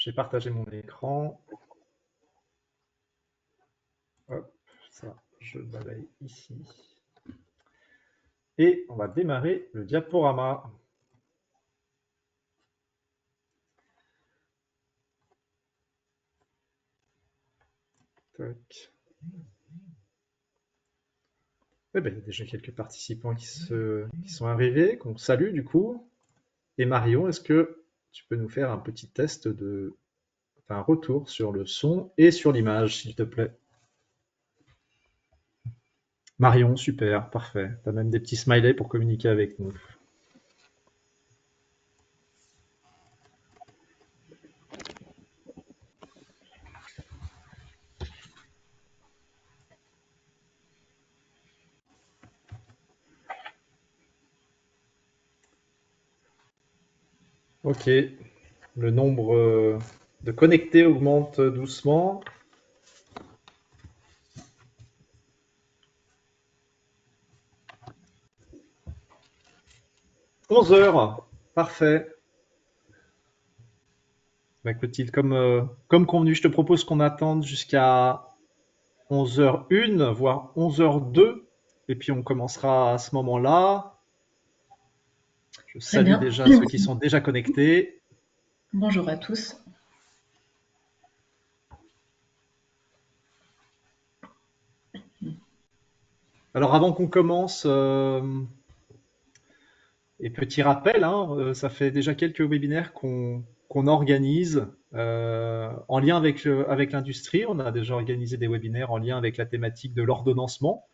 J'ai partagé mon écran. Hop, ça, je le balaye ici. Et on va démarrer le diaporama. Tac. Eh ben, il y a déjà quelques participants qui sont arrivés, qu'on salue du coup. Et Marion, est-ce que tu peux nous faire un petit test un retour sur le son et sur l'image, s'il te plaît? Marion, super, parfait. Tu as même des petits smileys pour communiquer avec nous. Ok, le nombre de connectés augmente doucement. 11 heures, parfait. Bah, Clotilde, comme convenu, je te propose qu'on attende jusqu'à 11h01, voire 11h02, et puis on commencera à ce moment-là. Je Très salue bien. déjà ceux qui sont déjà connectés. Bonjour à tous. Alors avant qu'on commence, et petit rappel, hein, ça fait déjà quelques webinaires qu'on organise en lien avec l'industrie. On a déjà organisé des webinaires en lien avec la thématique de l'ordonnancement.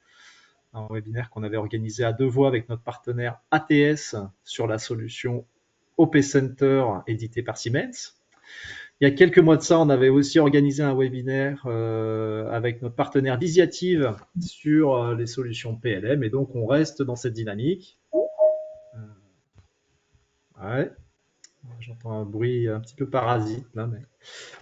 Un webinaire qu'on avait organisé à deux voix avec notre partenaire ATS sur la solution OP Center édité par Siemens. Il y a quelques mois de ça, on avait aussi organisé un webinaire avec notre partenaire Visiative sur les solutions PLM, et donc on reste dans cette dynamique. Ouais, j'entends un bruit un petit peu parasite là, mais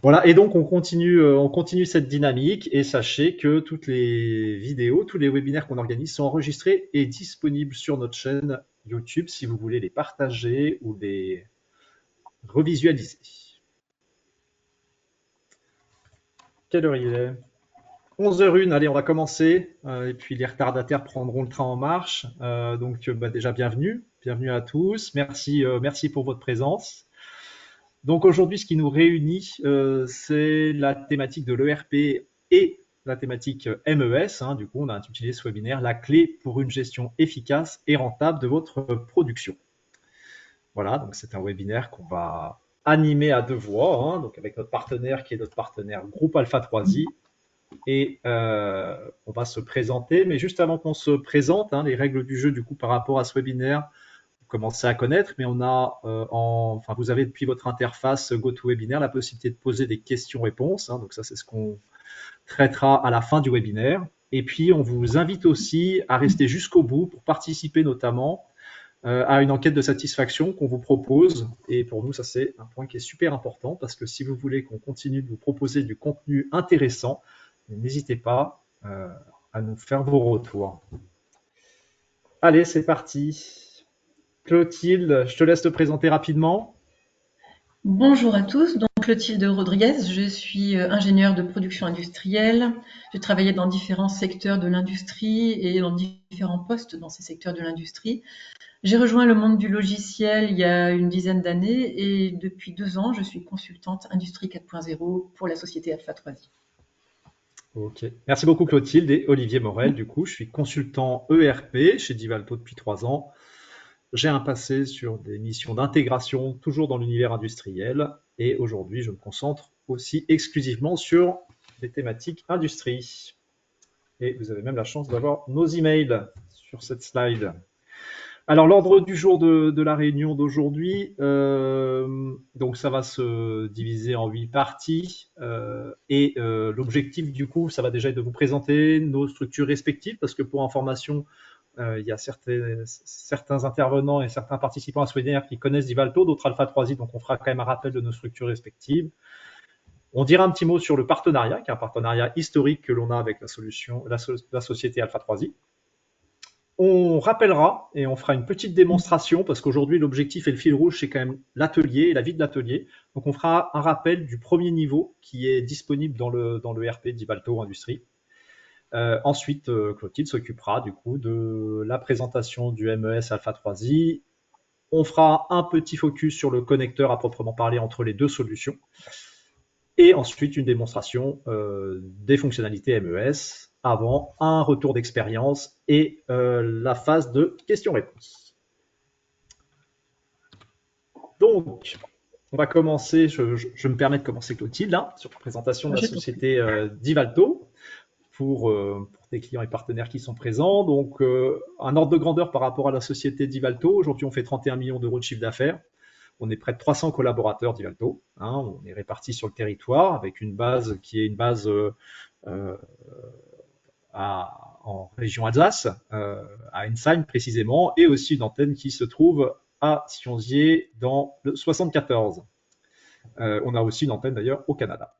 voilà. Et donc on continue cette dynamique, et sachez que toutes les vidéos, tous les webinaires qu'on organise sont enregistrés et disponibles sur notre chaîne YouTube si vous voulez les partager ou les revisualiser. Quelle heure il est? 11h01, allez, on va commencer. Et puis les retardataires prendront le train en marche. Déjà, bienvenue. Bienvenue à tous. Merci pour votre présence. Donc aujourd'hui, ce qui nous réunit, c'est la thématique de l'ERP et la thématique MES. Du coup, on a intitulé ce webinaire la clé pour une gestion efficace et rentable de votre production. Voilà, donc c'est un webinaire qu'on va animer à deux voix, donc avec notre partenaire qui est notre partenaire Groupe Alpha 3i. Et on va se présenter, mais juste avant qu'on se présente, les règles du jeu du coup par rapport à ce webinaire, vous commencez à connaître, mais on a, vous avez depuis votre interface GoToWebinar la possibilité de poser des questions-réponses. Donc ça, c'est ce qu'on traitera à la fin du webinaire. Et puis, on vous invite aussi à rester jusqu'au bout pour participer notamment à une enquête de satisfaction qu'on vous propose. Et pour nous, ça, c'est un point qui est super important parce que si vous voulez qu'on continue de vous proposer du contenu intéressant, n'hésitez pas à nous faire vos retours. Allez, c'est parti. Clotilde, je te laisse te présenter rapidement. Bonjour à tous. Donc Clotilde Rodriguez, je suis ingénieure de production industrielle. J'ai travaillé dans différents secteurs de l'industrie et dans différents postes dans ces secteurs de l'industrie. J'ai rejoint le monde du logiciel il y a une dizaine d'années et depuis 2 ans, je suis consultante Industrie 4.0 pour la société Alpha 3i. Ok. Merci beaucoup Clotilde, et Olivier Morel. Du coup, je suis consultant ERP chez Divalto depuis 3 ans. J'ai un passé sur des missions d'intégration, toujours dans l'univers industriel. Et aujourd'hui, je me concentre aussi exclusivement sur les thématiques industrie. Et vous avez même la chance d'avoir nos emails sur cette slide. Alors, l'ordre du jour de la réunion d'aujourd'hui, donc ça va se diviser en 8 parties. L'objectif, du coup, ça va déjà être de vous présenter nos structures respectives, parce que pour information, il y a certains intervenants et certains participants à ce webinaire qui connaissent Divalto, d'autres Alpha 3i, donc on fera quand même un rappel de nos structures respectives. On dira un petit mot sur le partenariat, qui est un partenariat historique que l'on a avec la société Alpha 3i. On rappellera et on fera une petite démonstration parce qu'aujourd'hui, l'objectif et le fil rouge, c'est quand même l'atelier et la vie de l'atelier. Donc, on fera un rappel du premier niveau qui est disponible dans le RP d'Ivalto Industrie. Ensuite, Clotilde s'occupera du coup de la présentation du MES Alpha 3i. On fera un petit focus sur le connecteur à proprement parler entre les deux solutions. Et ensuite, une démonstration des fonctionnalités MES avant un retour d'expérience et la phase de questions-réponses. Donc, on va commencer, je me permets de commencer Clotilde, là, sur la présentation de la société d'Ivalto pour tes clients et partenaires qui sont présents. Donc, un ordre de grandeur par rapport à la société d'Ivalto. Aujourd'hui, on fait 31 millions d'euros de chiffre d'affaires. On est près de 300 collaborateurs d'Ivalto. Hein, on est répartis sur le territoire avec une base qui est une base en région Alsace, à Ensheim précisément, et aussi une antenne qui se trouve à Sionzier dans le 74. On a aussi une antenne d'ailleurs au Canada.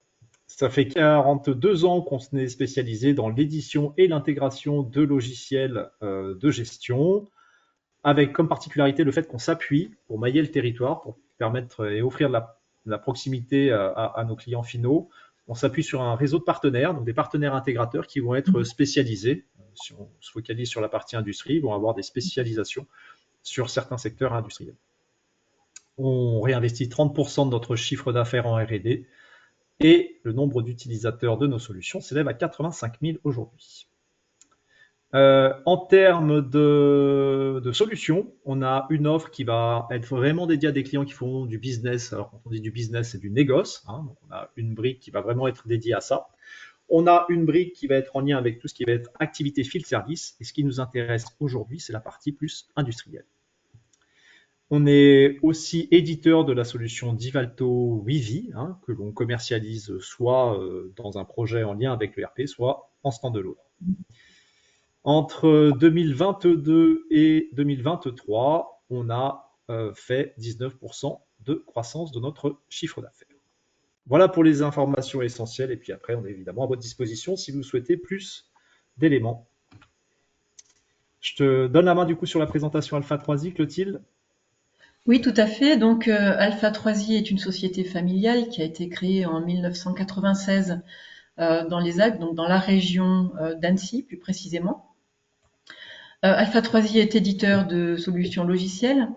Ça fait 42 ans qu'on s'est spécialisé dans l'édition et l'intégration de logiciels de gestion, avec comme particularité le fait qu'on s'appuie pour mailler le territoire, pour permettre et offrir de la proximité à nos clients finaux. On s'appuie sur un réseau de partenaires, donc des partenaires intégrateurs qui vont être spécialisés. Si on se focalise sur la partie industrie, ils vont avoir des spécialisations sur certains secteurs industriels. On réinvestit 30% de notre chiffre d'affaires en R&D et le nombre d'utilisateurs de nos solutions s'élève à 85 000 aujourd'hui. En termes de solutions, on a une offre qui va être vraiment dédiée à des clients qui font du business. Alors, quand on dit du business, c'est du négoce. Hein, donc on a une brique qui va vraiment être dédiée à ça. On a une brique qui va être en lien avec tout ce qui va être activité field service. Et ce qui nous intéresse aujourd'hui, c'est la partie plus industrielle. On est aussi éditeur de la solution d'Ivalto Wivi, hein, que l'on commercialise soit dans un projet en lien avec le RP, soit en stand-alone. Entre 2022 et 2023, on a fait 19% de croissance de notre chiffre d'affaires. Voilà pour les informations essentielles. Et puis après, on est évidemment à votre disposition si vous souhaitez plus d'éléments. Je te donne la main du coup sur la présentation Alpha 3i, Clotilde. Oui, tout à fait. Donc, Alpha 3i est une société familiale qui a été créée en 1996 dans les Alpes, donc dans la région d'Annecy plus précisément. Alpha 3i est éditeur de solutions logicielles.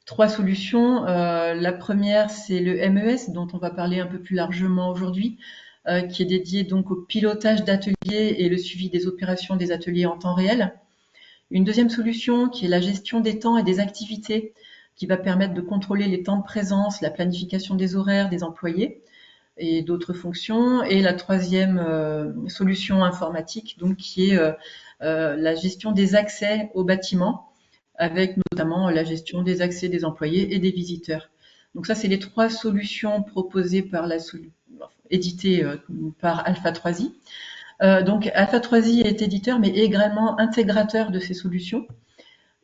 3 solutions. La première, c'est le MES, dont on va parler un peu plus largement aujourd'hui, qui est dédié donc au pilotage d'ateliers et le suivi des opérations des ateliers en temps réel. Une deuxième solution, qui est la gestion des temps et des activités, qui va permettre de contrôler les temps de présence, la planification des horaires des employés et d'autres fonctions. Et la troisième solution informatique, donc qui est la gestion des accès au bâtiment, avec notamment la gestion des accès des employés et des visiteurs. Donc ça, c'est les 3 solutions proposées par éditées par Alpha 3i. Donc Alpha 3i est éditeur, mais également intégrateur de ces solutions.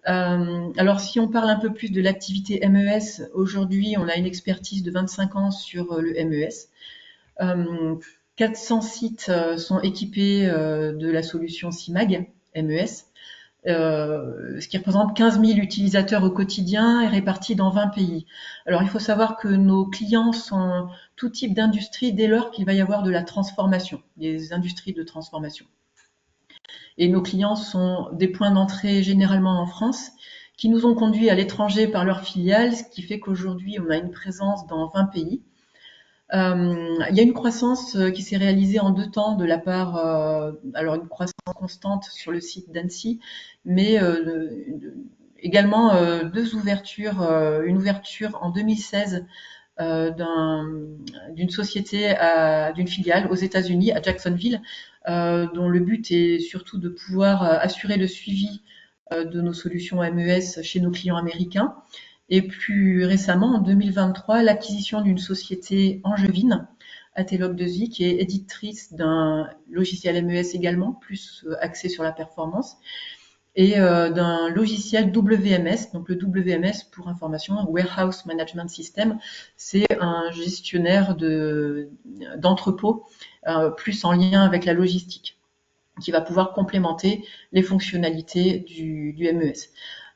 Alors, si on parle un peu plus de l'activité MES, aujourd'hui, on a une expertise de 25 ans sur le MES. 400 sites sont équipés de la solution CIMAG MES, ce qui représente 15 000 utilisateurs au quotidien et répartis dans 20 pays. Alors, il faut savoir que nos clients sont tout type d'industrie dès lors qu'il va y avoir de la transformation, des industries de transformation. Et nos clients sont des points d'entrée généralement en France, qui nous ont conduits à l'étranger par leurs filiales, ce qui fait qu'aujourd'hui, on a une présence dans 20 pays. Il y a une croissance qui s'est réalisée en 2 temps de la part, alors une croissance constante sur le site d'Annecy, mais également 2 ouvertures, une ouverture en 2016 d'une société, d'une filiale aux États-Unis, à Jacksonville, dont le but est surtout de pouvoir assurer le suivi de nos solutions MES chez nos clients américains. Et plus récemment, en 2023, l'acquisition d'une société angevine, Atelog2i, qui est éditrice d'un logiciel MES également, plus axé sur la performance, et d'un logiciel WMS. Donc le WMS, pour information, Warehouse Management System, c'est un gestionnaire d'entrepôt plus en lien avec la logistique. qui va pouvoir complémenter les fonctionnalités du MES.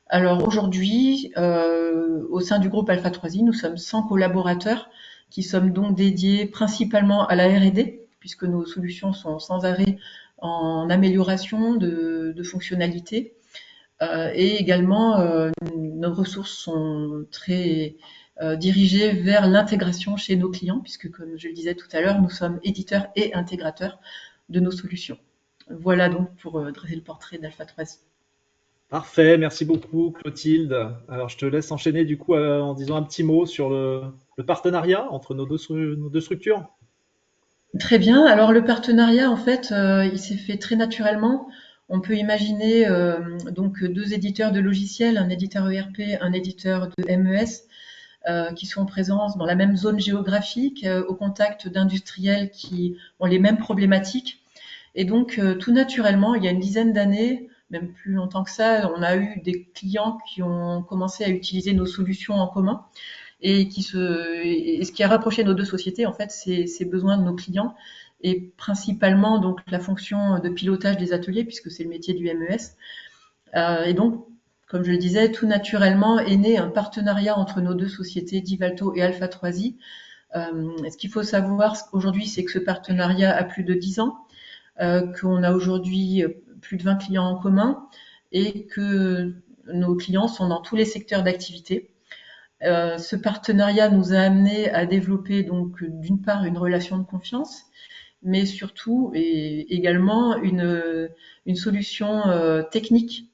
Alors aujourd'hui, au sein du groupe Alpha 3i, nous sommes 100 collaborateurs qui sommes donc dédiés principalement à la R&D, puisque nos solutions sont sans arrêt en amélioration de fonctionnalités. Et également, nos ressources sont très dirigées vers l'intégration chez nos clients, puisque comme je le disais tout à l'heure, nous sommes éditeurs et intégrateurs de nos solutions. Voilà donc pour dresser le portrait d'Alpha 3i. Parfait, merci beaucoup Clotilde. Alors je te laisse enchaîner du coup en disant un petit mot sur le partenariat entre nos deux structures. Très bien. Alors le partenariat, en fait, il s'est fait très naturellement. On peut imaginer donc deux éditeurs de logiciels, un éditeur ERP, un éditeur de MES, qui sont présents dans la même zone géographique, au contact d'industriels qui ont les mêmes problématiques. Et donc tout naturellement, il y a une dizaine d'années, même plus longtemps que ça, on a eu des clients qui ont commencé à utiliser nos solutions en commun. Et ce qui a rapproché nos deux sociétés, en fait, c'est ces besoins de nos clients et principalement donc la fonction de pilotage des ateliers, puisque c'est le métier du MES. Et donc, comme je le disais, tout naturellement est né un partenariat entre nos deux sociétés, Divalto et Alpha 3i. Ce qu'il faut savoir aujourd'hui, c'est que ce partenariat a plus de 10 ans, qu'on a aujourd'hui plus de 20 clients en commun et que nos clients sont dans tous les secteurs d'activité. Ce partenariat nous a amené à développer donc d'une part une relation de confiance, mais surtout et également une solution technique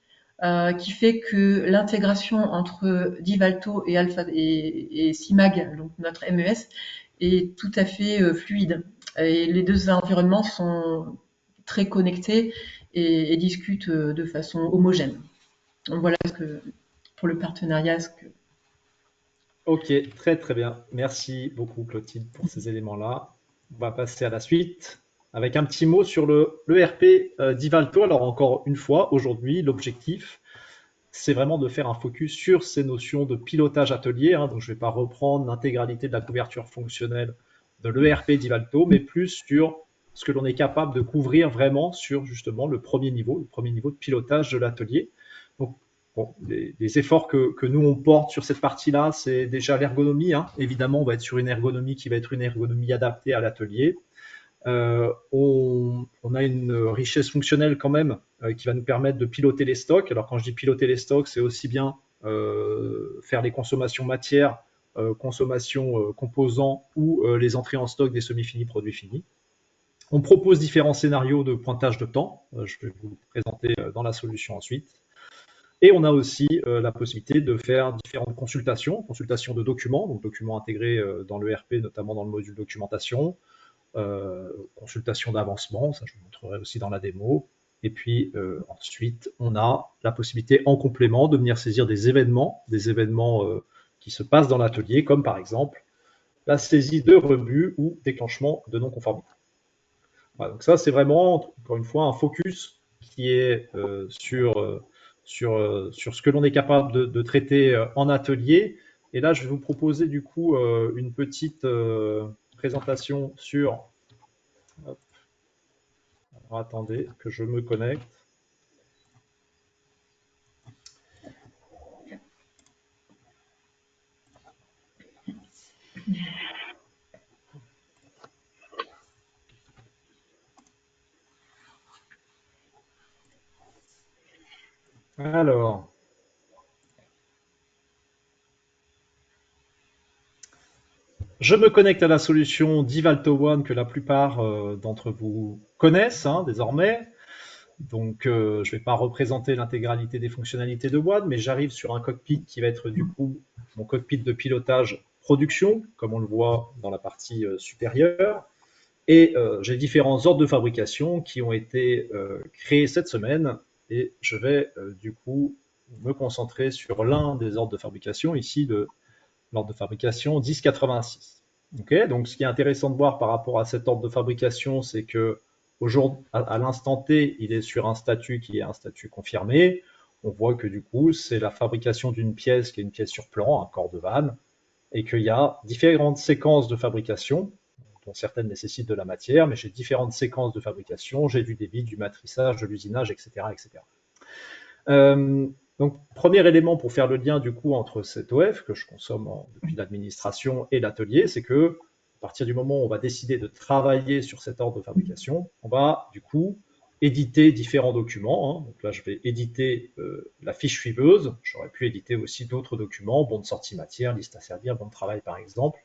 qui fait que l'intégration entre Divalto et Alpha et Simag, donc notre MES, est tout à fait fluide. Et les deux environnements sont très connectés et discutent de façon homogène. Donc voilà ce que pour le partenariat. Ok, très très bien. Merci beaucoup Clotilde pour ces éléments-là. On va passer à la suite avec un petit mot sur l'ERP d'Ivalto. Alors encore une fois, aujourd'hui, l'objectif, c'est vraiment de faire un focus sur ces notions de pilotage atelier. Donc je ne vais pas reprendre l'intégralité de la couverture fonctionnelle de l'ERP d'Ivalto, mais plus sur ce que l'on est capable de couvrir vraiment sur justement le premier niveau de pilotage de l'atelier. Donc bon, les efforts que nous on porte sur cette partie-là, c'est déjà l'ergonomie. Évidemment, on va être sur une ergonomie qui va être une ergonomie adaptée à l'atelier. On a une richesse fonctionnelle quand même qui va nous permettre de piloter les stocks. Alors quand je dis piloter les stocks, c'est aussi bien faire les consommations matières, consommation composants ou les entrées en stock des semi-finis, produits finis. On propose différents scénarios de pointage de temps. Je vais vous présenter dans la solution ensuite. Et on a aussi la possibilité de faire différentes consultations de documents, donc documents intégrés dans l'ERP, notamment dans le module documentation, consultation d'avancement, ça je vous montrerai aussi dans la démo. Et puis ensuite, on a la possibilité en complément de venir saisir des événements qui se passent dans l'atelier, comme par exemple la saisie de rebut ou déclenchement de non-conformité. Voilà, donc ça, c'est vraiment, encore une fois, un focus qui est sur ce que l'on est capable de traiter en atelier. Et là, je vais vous proposer du coup une petite présentation sur... Alors, attendez que je me connecte. Alors, je me connecte à la solution d'Ivalto One que la plupart d'entre vous connaissent désormais. Donc, je ne vais pas représenter l'intégralité des fonctionnalités de One, mais j'arrive sur un cockpit qui va être du coup mon cockpit de pilotage production, comme on le voit dans la partie supérieure. Et j'ai différents ordres de fabrication qui ont été créés cette semaine. Et je vais du coup me concentrer sur l'un des ordres de fabrication, ici l'ordre de fabrication 1086. Okay, donc ce qui est intéressant de voir par rapport à cet ordre de fabrication, c'est que aujourd'hui, à l'instant T, il est sur un statut qui est un statut confirmé. On voit que du coup, c'est la fabrication d'une pièce qui est une pièce sur plan, un corps de vanne, et qu'il y a différentes séquences de fabrication. dont certaines nécessitent de la matière, mais j'ai différentes séquences de fabrication, j'ai du débit, du matrissage, de l'usinage, etc., etc. Donc, premier élément pour faire le lien du coup entre cet OF que je consomme depuis l'administration et l'atelier, c'est que à partir du moment où on va décider de travailler sur cet ordre de fabrication, on va du coup éditer différents documents. Hein. Donc là, je vais éditer la fiche suiveuse. J'aurais pu éditer aussi d'autres documents, bon de sortie matière, liste à servir, bon de travail par exemple.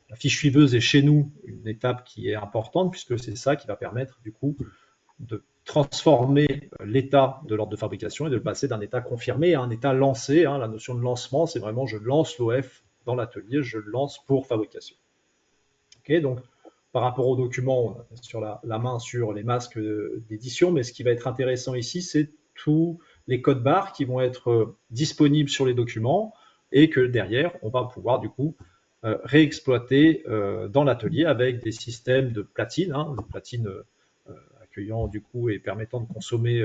La fiche suiveuse est chez nous une étape qui est importante puisque c'est ça qui va permettre du coup de transformer l'état de l'ordre de fabrication et de le passer d'un état confirmé à un état lancé. Hein. La notion de lancement, c'est vraiment je lance l'OF dans l'atelier, je le lance pour fabrication. Okay, donc, par rapport aux documents, on a bien sûr la main sur les masques d'édition, mais ce qui va être intéressant ici, c'est tous les codes barres qui vont être disponibles sur les documents et que derrière, on va pouvoir du coup réexploiter dans l'atelier avec des systèmes de platines, hein, des platines accueillant du coup et permettant de consommer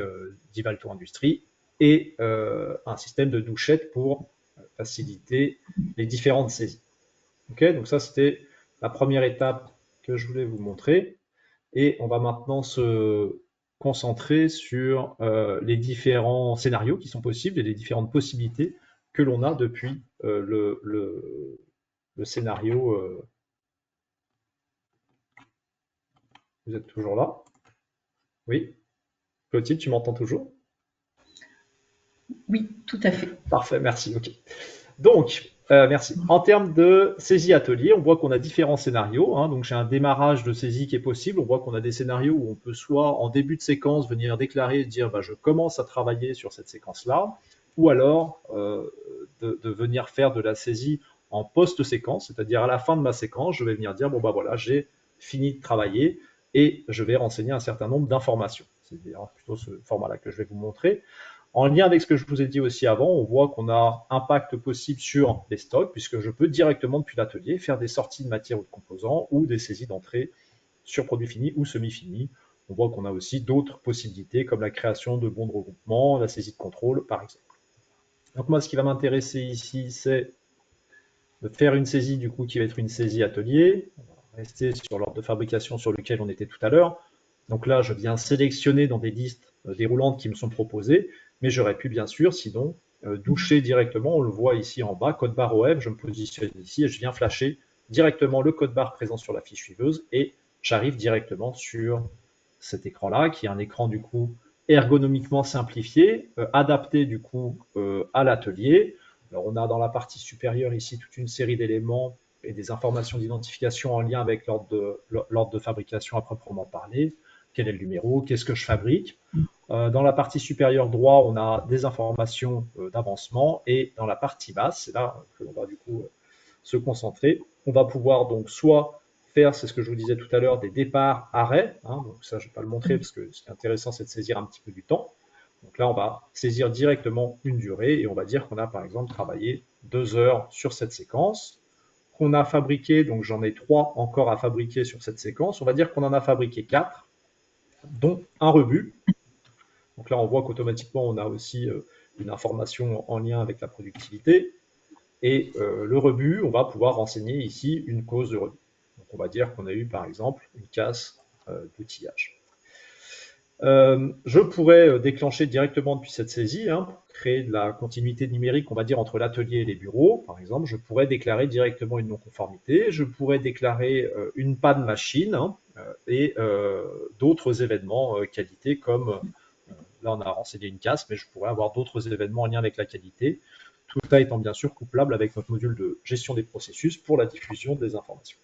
d'Ivalto Industrie et un système de douchette pour faciliter les différentes saisies. Okay, donc ça, c'était la première étape que je voulais vous montrer. Et on va maintenant se concentrer sur les différents scénarios qui sont possibles et les différentes possibilités que l'on a depuis le scénario. Vous êtes toujours là? Oui. Clotilde, tu m'entends toujours? Oui, tout à fait. Parfait, merci. Ok. Donc, merci. En termes de saisie atelier, on voit qu'on a différents scénarios. Hein. Donc, j'ai un démarrage de saisie qui est possible. On voit qu'on a des scénarios où on peut soit en début de séquence venir déclarer et dire bah, je commence à travailler sur cette séquence-là, ou alors de venir faire de la saisie en post-séquence, c'est-à-dire à la fin de ma séquence, je vais venir dire bon bah voilà, j'ai fini de travailler et je vais renseigner un certain nombre d'informations. C'est plutôt ce format-là que je vais vous montrer. En lien avec ce que je vous ai dit aussi avant, on voit qu'on a impact possible sur les stocks, puisque je peux directement depuis l'atelier faire des sorties de matière ou de composants ou des saisies d'entrée sur produits finis ou semi-finis. On voit qu'on a aussi d'autres possibilités comme la création de bons de regroupement, la saisie de contrôle par exemple. Donc moi ce qui va m'intéresser ici c'est de faire une saisie du coup qui va être une saisie atelier. On va rester sur l'ordre de fabrication sur lequel on était tout à l'heure. Donc là je viens sélectionner dans des listes déroulantes qui me sont proposées, mais j'aurais pu bien sûr sinon doucher directement, on le voit ici en bas, code barre OF, je me positionne ici et je viens flasher directement le code barre présent sur la fiche suiveuse et j'arrive directement sur cet écran-là, qui est un écran du coup ergonomiquement simplifié, adapté du coup à l'atelier. Alors on a dans la partie supérieure ici toute une série d'éléments et des informations d'identification en lien avec l'ordre de fabrication à proprement parler. Quel est le numéro? Qu'est-ce que je fabrique? Dans la partie supérieure droit, on a des informations d'avancement et dans la partie basse, c'est là que l'on va du coup se concentrer. On va pouvoir donc soit faire, c'est ce que je vous disais tout à l'heure, des départs arrêts. Hein, donc ça, je ne vais pas le montrer parce que ce qui est intéressant, c'est de saisir un petit peu du temps. Donc là, on va saisir directement une durée et on va dire qu'on a par exemple travaillé 2 heures sur cette séquence, qu'on a fabriqué, donc j'en ai 3 encore à fabriquer sur cette séquence. On va dire qu'on en a fabriqué 4, dont un rebut. Donc là, on voit qu'automatiquement, on a aussi une information en lien avec la productivité. Et le rebut, on va pouvoir renseigner ici une cause de rebut. Donc on va dire qu'on a eu par exemple une casse d'outillage. Je pourrais déclencher directement depuis cette saisie, hein, pour créer de la continuité numérique, on va dire, entre l'atelier et les bureaux. Par exemple, je pourrais déclarer directement une non-conformité, je pourrais déclarer une panne machine hein, et d'autres événements qualité comme là on a renseigné une casse, mais je pourrais avoir d'autres événements en lien avec la qualité. Tout ça étant bien sûr couplable avec notre module de gestion des processus pour la diffusion des informations.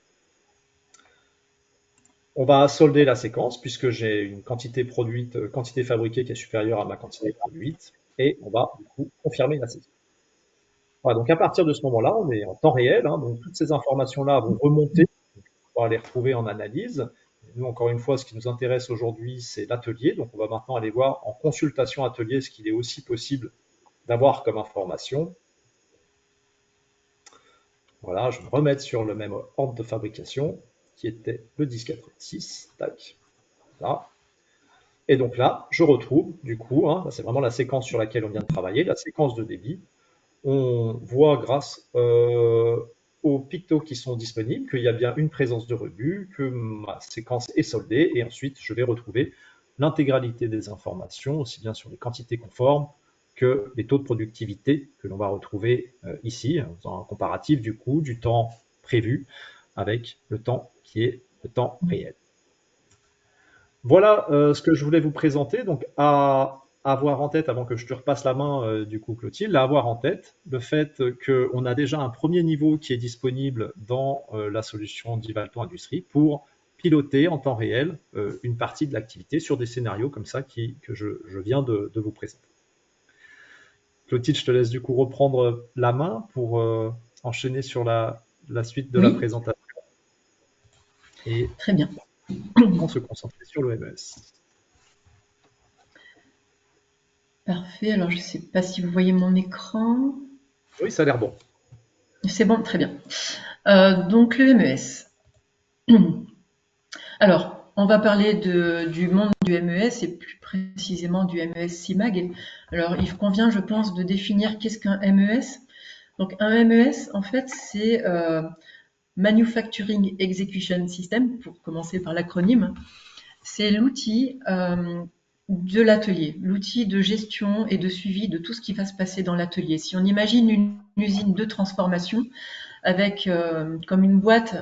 On va solder la séquence puisque j'ai une quantité produite, quantité fabriquée qui est supérieure à ma quantité produite et on va du coup confirmer la saisie. Voilà, donc à partir de ce moment-là, on est en temps réel, hein, donc toutes ces informations-là vont remonter, on va les retrouver en analyse. Nous, encore une fois, ce qui nous intéresse aujourd'hui, c'est l'atelier, donc on va maintenant aller voir en consultation atelier ce qu'il est aussi possible d'avoir comme information. Voilà, je vais me remettre sur le même ordre de fabrication qui était le 1086. Tac. Là. Et donc là, je retrouve du coup, hein, c'est vraiment la séquence sur laquelle on vient de travailler, la séquence de débit. On voit grâce aux pictos qui sont disponibles qu'il y a bien une présence de rebut, que ma séquence est soldée, et ensuite je vais retrouver l'intégralité des informations, aussi bien sur les quantités conformes que les taux de productivité que l'on va retrouver ici, en faisant un comparatif du coût, du temps prévu avec le temps qui est le temps réel. Voilà ce que je voulais vous présenter. Donc, à avoir en tête, avant que je te repasse la main, du coup, Clotilde, à avoir en tête le fait qu'on a déjà un premier niveau qui est disponible dans la solution d'Ivalto Industrie pour piloter en temps réel une partie de l'activité sur des scénarios comme ça que je viens de vous présenter. Clotilde, je te laisse du coup reprendre la main pour enchaîner sur la suite de la Oui, présentation et très bien. on se concentrer sur l'OMS. Parfait. Alors, je ne sais pas si vous voyez mon écran. Oui, ça a l'air bon. C'est bon, très bien. Donc, le MES. Alors, on va parler du monde du MES et plus précisément du MES CIMAG. Alors, il convient, je pense, de définir qu'est-ce qu'un MES. Donc, un MES, en fait, c'est Manufacturing Execution System, pour commencer par l'acronyme. C'est l'outil de l'atelier, l'outil de gestion et de suivi de tout ce qui va se passer dans l'atelier. Si on imagine une usine de transformation avec comme une boîte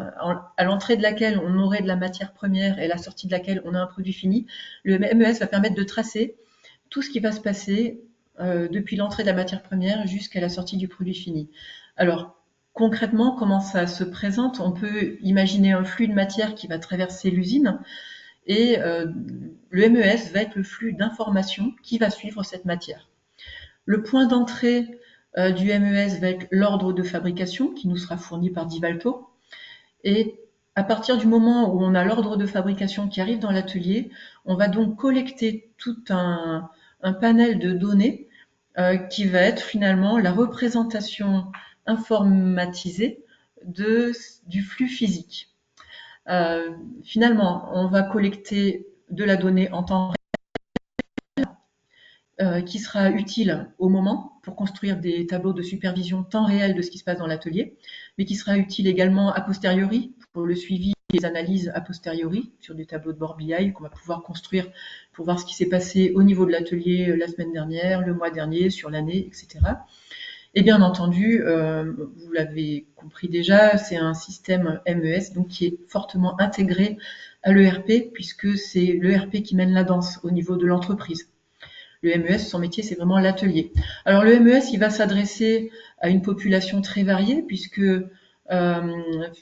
à l'entrée de laquelle on aurait de la matière première et à la sortie de laquelle on a un produit fini, le MES va permettre de tracer tout ce qui va se passer depuis l'entrée de la matière première jusqu'à la sortie du produit fini. Alors, concrètement, comment ça se présente? On peut imaginer un flux de matière qui va traverser l'usine et le MES va être le flux d'informations qui va suivre cette matière. Le point d'entrée du MES va être l'ordre de fabrication qui nous sera fourni par Divalto. Et à partir du moment où on a l'ordre de fabrication qui arrive dans l'atelier, on va donc collecter tout un panel de données qui va être finalement la représentation informatisée du flux physique. Finalement, on va collecter de la donnée en temps réel qui sera utile au moment pour construire des tableaux de supervision temps réel de ce qui se passe dans l'atelier, mais qui sera utile également a posteriori pour le suivi des analyses a posteriori sur des tableaux de bord BI qu'on va pouvoir construire pour voir ce qui s'est passé au niveau de l'atelier la semaine dernière, le mois dernier, sur l'année, etc. Et bien entendu, vous l'avez compris déjà, c'est un système MES donc qui est fortement intégré à l'ERP puisque c'est l'ERP qui mène la danse au niveau de l'entreprise. Le MES, son métier, c'est vraiment l'atelier. Alors le MES, il va s'adresser à une population très variée puisque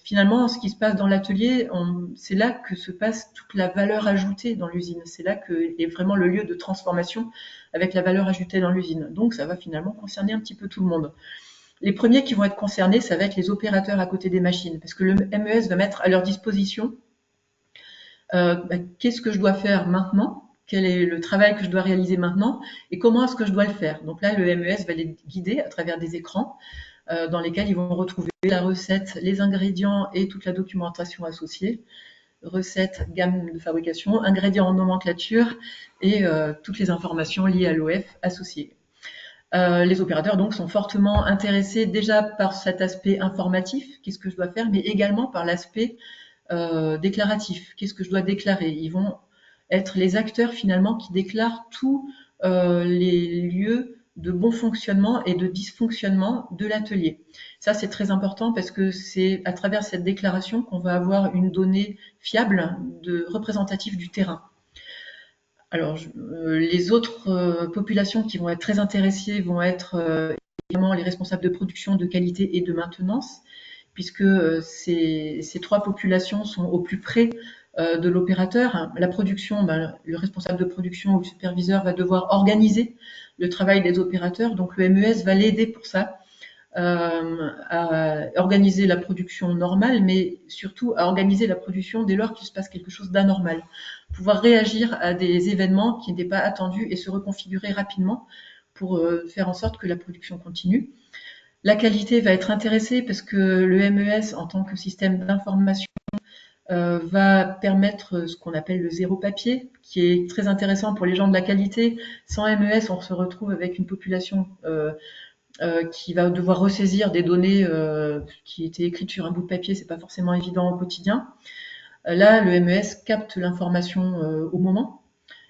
finalement, ce qui se passe dans l'atelier, c'est là que se passe toute la valeur ajoutée dans l'usine. C'est là que est vraiment le lieu de transformation avec la valeur ajoutée dans l'usine. Donc, ça va finalement concerner un petit peu tout le monde. Les premiers qui vont être concernés, ça va être les opérateurs à côté des machines, parce que le MES va mettre à leur disposition qu'est-ce que je dois faire maintenant, quel est le travail que je dois réaliser maintenant, et comment est-ce que je dois le faire. Donc là, le MES va les guider à travers des écrans dans lesquels ils vont retrouver la recette, les ingrédients et toute la documentation associée. Recette, gamme de fabrication, ingrédients en nomenclature et toutes les informations liées à l'OF associées. Les opérateurs donc sont fortement intéressés déjà par cet aspect informatif, qu'est-ce que je dois faire, mais également par l'aspect déclaratif, qu'est-ce que je dois déclarer. Ils vont être les acteurs finalement qui déclarent tous les lieux de bon fonctionnement et de dysfonctionnement de l'atelier. Ça, c'est très important parce que c'est à travers cette déclaration qu'on va avoir une donnée fiable représentative du terrain. Alors, les autres populations qui vont être très intéressées vont être évidemment les responsables de production, de qualité et de maintenance, puisque ces trois populations sont au plus près de l'opérateur. La production, le responsable de production ou le superviseur va devoir organiser le travail des opérateurs, donc le MES va l'aider pour ça, à organiser la production normale, mais surtout à organiser la production dès lors qu'il se passe quelque chose d'anormal. Pouvoir réagir à des événements qui n'étaient pas attendus et se reconfigurer rapidement pour faire en sorte que la production continue. La qualité va être intéressée parce que le MES, en tant que système d'information, va permettre ce qu'on appelle le zéro papier, qui est très intéressant pour les gens de la qualité. Sans MES, on se retrouve avec une population qui va devoir ressaisir des données qui étaient écrites sur un bout de papier, c'est pas forcément évident au quotidien. Là, le MES capte l'information au moment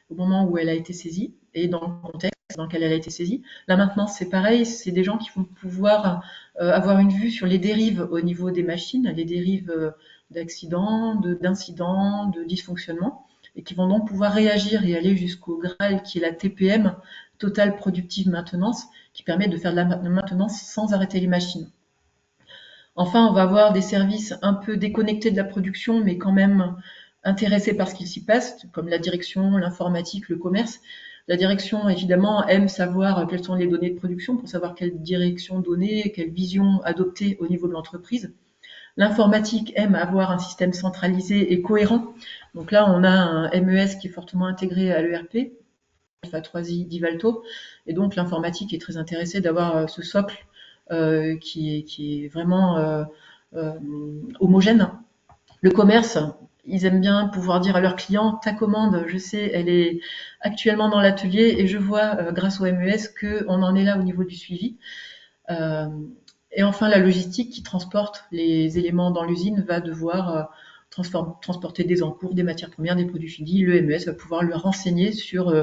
où elle a été saisie et dans le contexte dans lequel elle a été saisie. La maintenance, c'est pareil, c'est des gens qui vont pouvoir avoir une vue sur les dérives au niveau des machines, les dérives d'accidents, d'incidents, de dysfonctionnements, et qui vont donc pouvoir réagir et aller jusqu'au Graal qui est la TPM, Total Productive Maintenance, qui permet de faire de la maintenance sans arrêter les machines. Enfin, on va avoir des services un peu déconnectés de la production, mais quand même intéressés par ce qu'il s'y passe, comme la direction, l'informatique, le commerce. La direction, évidemment, aime savoir quelles sont les données de production pour savoir quelle direction donner, quelle vision adopter au niveau de l'entreprise. L'informatique aime avoir un système centralisé et cohérent. Donc là, on a un MES qui est fortement intégré à l'ERP, Alpha 3i d'Ivalto, et donc l'informatique est très intéressée d'avoir ce socle qui est vraiment euh, homogène. Le commerce, ils aiment bien pouvoir dire à leurs clients, ta commande, je sais, elle est actuellement dans l'atelier et je vois, grâce au MES, qu'on en est là au niveau du suivi. Euh, et enfin, la logistique qui transporte les éléments dans l'usine va devoir transporter des encours, des matières premières, des produits finis. Le MES va pouvoir le renseigner sur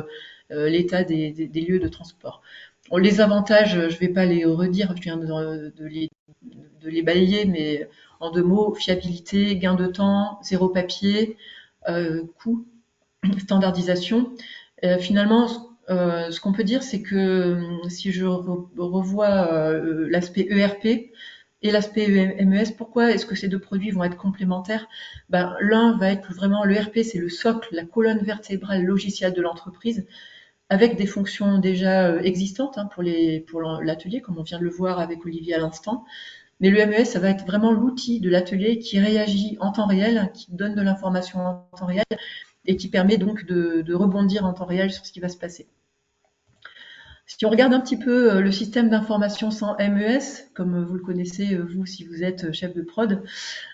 l'état des lieux de transport. Bon, les avantages, je ne vais pas les redire, je viens de les balayer, mais en deux mots, fiabilité, gain de temps, zéro papier, coût, standardisation. Finalement, ce qu'on peut dire, c'est que si je revois l'aspect ERP et l'aspect MES, pourquoi est-ce que ces deux produits vont être complémentaires? Ben, l'un va être vraiment l'ERP, c'est le socle, la colonne vertébrale logicielle de l'entreprise, avec des fonctions déjà existantes pour l'atelier, comme on vient de le voir avec Olivier à l'instant. Mais le MES, ça va être vraiment l'outil de l'atelier qui réagit en temps réel, qui donne de l'information en temps réel et qui permet donc de rebondir en temps réel sur ce qui va se passer. Si on regarde un petit peu le système d'information sans MES, comme vous le connaissez, vous, si vous êtes chef de prod,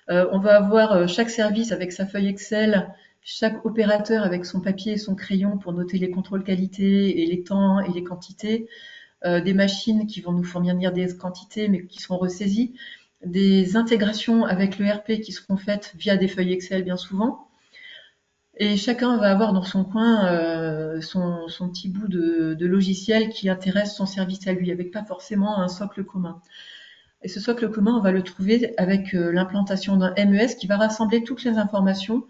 on va avoir chaque service avec sa feuille Excel, chaque opérateur avec son papier et son crayon pour noter les contrôles qualité et les temps et les quantités, des machines qui vont nous fournir des quantités mais qui seront ressaisies, des intégrations avec l'ERP qui seront faites via des feuilles Excel bien souvent. Et chacun va avoir dans son coin son petit bout de logiciel qui intéresse son service à lui, avec pas forcément un socle commun. Et ce socle commun, on va le trouver avec l'implantation d'un MES qui va rassembler toutes les informations.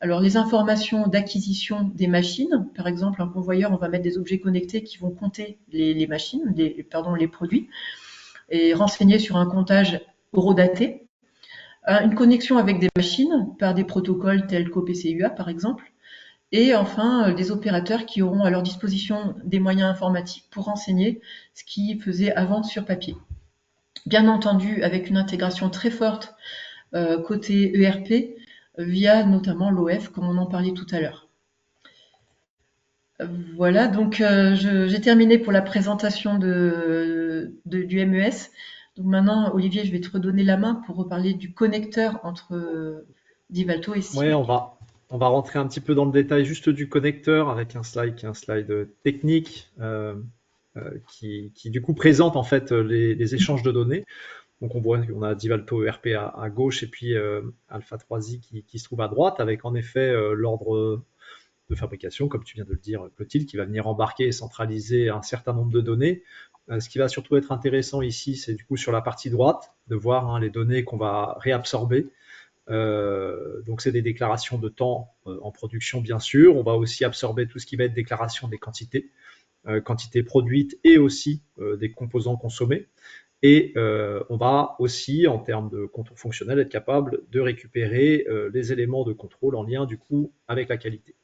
Alors, les informations d'acquisition des machines, par exemple, un convoyeur, on va mettre des objets connectés qui vont compter les machines, les produits, et renseigner sur un comptage horodaté. Une connexion avec des machines par des protocoles tels qu'OPCUA, par exemple. Et enfin, des opérateurs qui auront à leur disposition des moyens informatiques pour renseigner ce qu'ils faisaient avant sur papier. Bien entendu, avec une intégration très forte côté ERP, via notamment l'OF, comme on en parlait tout à l'heure. Voilà, donc j'ai terminé pour la présentation du MES. Donc maintenant, Olivier, je vais te redonner la main pour reparler du connecteur entre Divalto et Ouais, Siemens. on va rentrer un petit peu dans le détail juste du connecteur avec un slide qui est un slide technique qui du coup présente en fait les échanges de données. Donc on voit qu'on a Divalto ERP à gauche et puis Alpha 3i qui se trouve à droite avec en effet l'ordre de fabrication, comme tu viens de le dire, Clotilde, qui va venir embarquer et centraliser un certain nombre de données. Ce qui va surtout être intéressant ici, c'est du coup sur la partie droite de voir les données qu'on va réabsorber. Donc c'est des déclarations de temps en production bien sûr. On va aussi absorber tout ce qui va être déclaration des quantités, quantités produites et aussi des composants consommés. Et on va aussi, en termes de contrôle fonctionnel, être capable de récupérer les éléments de contrôle en lien du coup avec la qualité.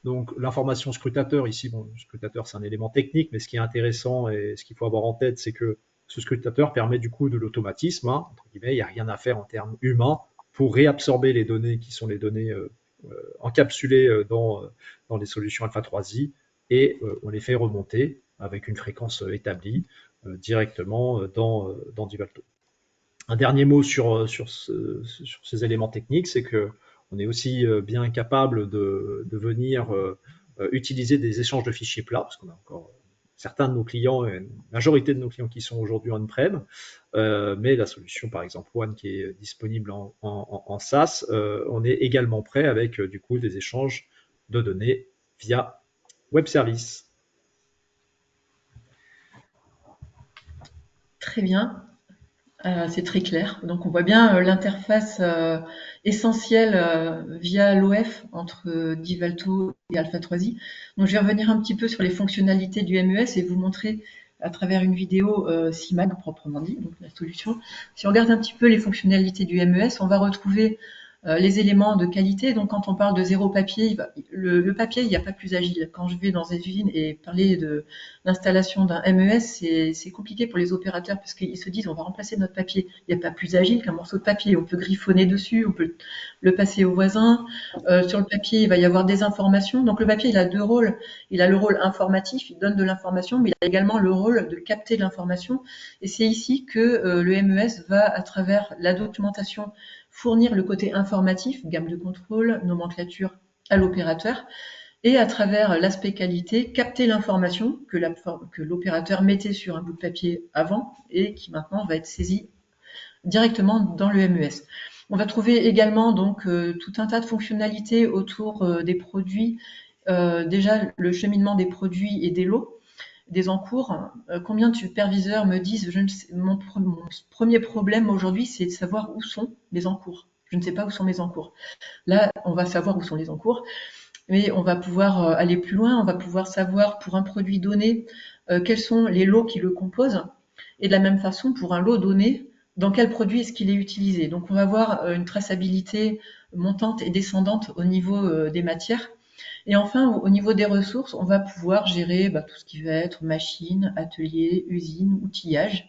Donc l'information scrutateur, ici, bon, le scrutateur c'est un élément technique, mais ce qui est intéressant et ce qu'il faut avoir en tête, c'est que ce scrutateur permet du coup de l'automatisme, entre guillemets, il n'y a rien à faire en termes humains pour réabsorber les données qui sont les données encapsulées dans les solutions Alpha 3i et on les fait remonter avec une fréquence établie directement dans Divalto. Un dernier mot sur ces éléments techniques, c'est que on est aussi bien capable de venir utiliser des échanges de fichiers plats, parce qu'on a encore certains de nos clients, une majorité de nos clients qui sont aujourd'hui on-prem, mais la solution, par exemple, One, qui est disponible en SaaS, on est également prêt avec du coup des échanges de données via web service. Très bien. C'est très clair. Donc on voit bien l'interface essentielle via l'OF entre Divalto et Alpha3i. Donc je vais revenir un petit peu sur les fonctionnalités du MES et vous montrer à travers une vidéo CIMAG proprement dit, donc la solution. Si on regarde un petit peu les fonctionnalités du MES, on va retrouver les éléments de qualité. Donc, quand on parle de zéro papier, le papier, il n'y a pas plus agile. Quand je vais dans des usines et parler de l'installation d'un MES, c'est compliqué pour les opérateurs parce qu'ils se disent on va remplacer notre papier. Il n'y a pas plus agile qu'un morceau de papier. On peut griffonner dessus, on peut le passer au voisin. Sur le papier, il va y avoir des informations. Donc, le papier, il a deux rôles. Il a le rôle informatif, il donne de l'information, mais il a également le rôle de capter l'information. Et c'est ici que le MES va, à travers la documentation, fournir le côté informatif, gamme de contrôle, nomenclature à l'opérateur, et à travers l'aspect qualité, capter l'information que l'opérateur mettait sur un bout de papier avant et qui maintenant va être saisie directement dans le MES. On va trouver également donc tout un tas de fonctionnalités autour des produits, déjà le cheminement des produits et des lots, des encours. Combien de superviseurs me disent mon premier problème aujourd'hui, c'est de savoir où sont mes encours. Je ne sais pas où sont mes encours. Là, on va savoir où sont les encours, mais on va pouvoir aller plus loin. On va pouvoir savoir pour un produit donné quels sont les lots qui le composent. Et de la même façon, pour un lot donné, dans quel produit est-ce qu'il est utilisé. Donc, on va avoir une traçabilité montante et descendante au niveau des matières. Et enfin, au niveau des ressources, on va pouvoir gérer tout ce qui va être machines, ateliers, usines, outillage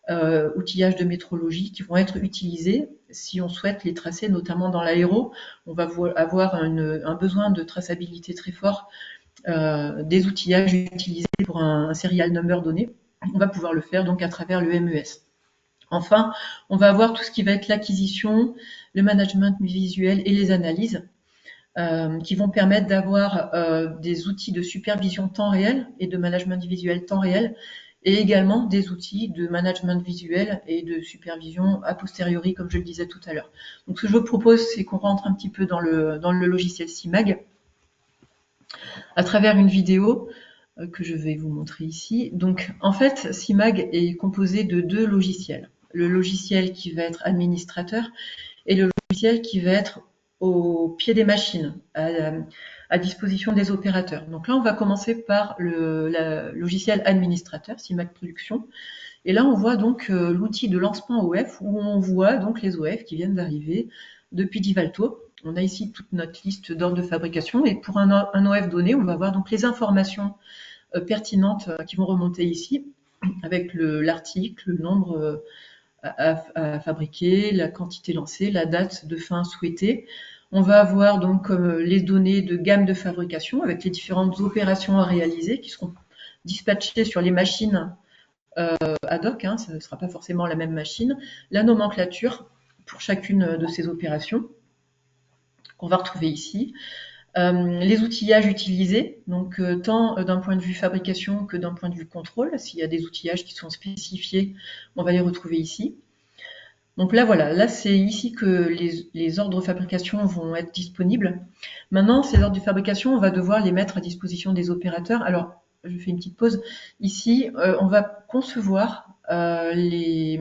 de métrologie qui vont être utilisés si on souhaite les tracer, notamment dans l'aéro. On va avoir un besoin de traçabilité très fort des outillages utilisés pour un serial number donné. On va pouvoir le faire donc à travers le MES. Enfin, on va avoir tout ce qui va être l'acquisition, le management visuel et les analyses qui vont permettre d'avoir des outils de supervision temps réel et de management visuel temps réel, et également des outils de management visuel et de supervision a posteriori, comme je le disais tout à l'heure. Donc, ce que je vous propose, c'est qu'on rentre un petit peu dans le logiciel CIMAG à travers une vidéo que je vais vous montrer ici. Donc, en fait, CIMAG est composé de deux logiciels. Le logiciel qui va être administrateur et le logiciel qui va être au pied des machines, à disposition des opérateurs. Donc là, on va commencer par le logiciel administrateur, CIMAG Production. Et là, on voit donc l'outil de lancement OF, où on voit donc les OF qui viennent d'arriver depuis Divalto. On a ici toute notre liste d'ordres de fabrication. Et pour un OF donné, on va voir donc les informations pertinentes qui vont remonter ici, avec l'article, le nombre à fabriquer, la quantité lancée, la date de fin souhaitée. On va avoir donc les données de gamme de fabrication avec les différentes opérations à réaliser qui seront dispatchées sur les machines ad hoc, ce ne sera pas forcément la même machine, la nomenclature pour chacune de ces opérations qu'on va retrouver ici, les outillages utilisés, donc tant d'un point de vue fabrication que d'un point de vue contrôle. S'il y a des outillages qui sont spécifiés, on va les retrouver ici. Donc là, voilà, là c'est ici que les ordres de fabrication vont être disponibles. Maintenant, ces ordres de fabrication, on va devoir les mettre à disposition des opérateurs. Alors, je fais une petite pause. Ici, on va concevoir les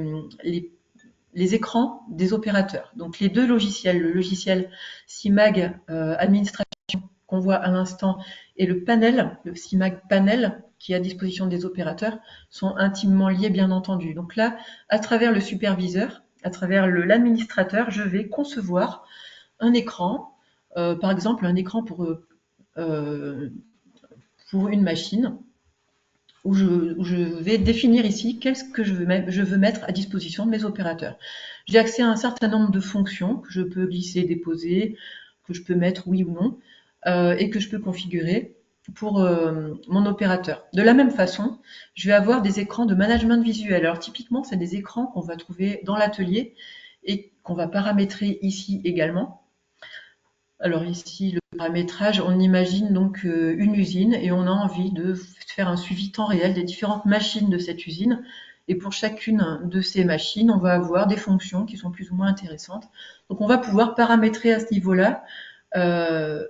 écrans des opérateurs. Donc les deux logiciels, le logiciel CIMAG administration qu'on voit à l'instant et le panel, le CIMAG panel qui est à disposition des opérateurs, sont intimement liés bien entendu. Donc là, à travers le superviseur, à travers l'administrateur, je vais concevoir un écran, par exemple un écran pour une machine, où je vais définir ici qu'est-ce que je veux mettre à disposition de mes opérateurs. J'ai accès à un certain nombre de fonctions que je peux glisser, déposer, que je peux mettre oui ou non, et que je peux configurer pour mon opérateur. De la même façon, je vais avoir des écrans de management visuel. Alors typiquement, c'est des écrans qu'on va trouver dans l'atelier et qu'on va paramétrer ici également. Alors ici, le paramétrage, on imagine donc une usine et on a envie de faire un suivi temps réel des différentes machines de cette usine. Et pour chacune de ces machines, on va avoir des fonctions qui sont plus ou moins intéressantes. Donc on va pouvoir paramétrer à ce niveau-là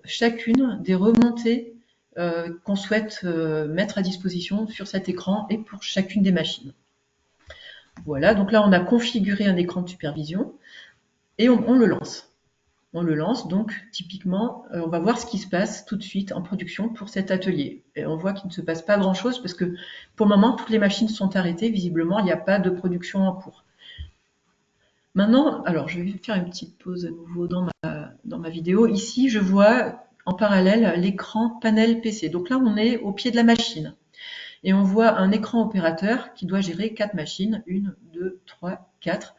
chacune des remontées qu'on souhaite mettre à disposition sur cet écran et pour chacune des machines. Voilà, donc là on a configuré un écran de supervision et on le lance. On le lance, donc typiquement, on va voir ce qui se passe tout de suite en production pour cet atelier. Et on voit qu'il ne se passe pas grand-chose parce que pour le moment, toutes les machines sont arrêtées. Visiblement, il n'y a pas de production en cours. Maintenant, alors je vais faire une petite pause à nouveau dans ma vidéo. Ici, je vois en parallèle l'écran panel PC. Donc là, on est au pied de la machine. Et on voit un écran opérateur qui doit gérer 4 machines. 1, 2, 3, 4.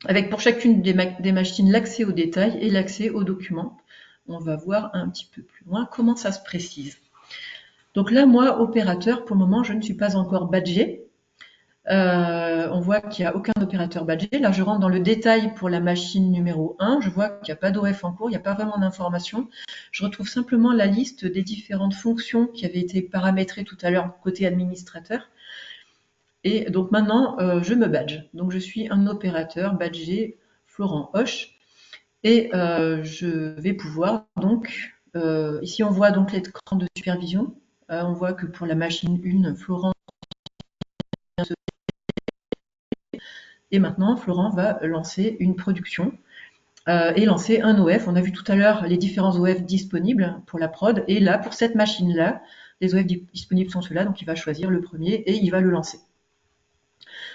Avec pour chacune des machines l'accès aux détails et l'accès aux documents. On va voir un petit peu plus loin comment ça se précise. Donc là, moi, opérateur, pour le moment, je ne suis pas encore badgé. On voit qu'il n'y a aucun opérateur badgé. Là, je rentre dans le détail pour la machine numéro 1. Je vois qu'il n'y a pas d'OF en cours, il n'y a pas vraiment d'informations. Je retrouve simplement la liste des différentes fonctions qui avaient été paramétrées tout à l'heure côté administrateur. Et donc maintenant, je me badge. Donc je suis un opérateur badgé Florent Hoche. Et je vais pouvoir donc, ici on voit donc l'écran de supervision. On voit que pour la machine 1, Florent et maintenant Florent va lancer une production et lancer un OF. On a vu tout à l'heure les différents OF disponibles pour la prod. Et là, pour cette machine-là, les OF disponibles sont ceux-là. Donc il va choisir le premier et il va le lancer.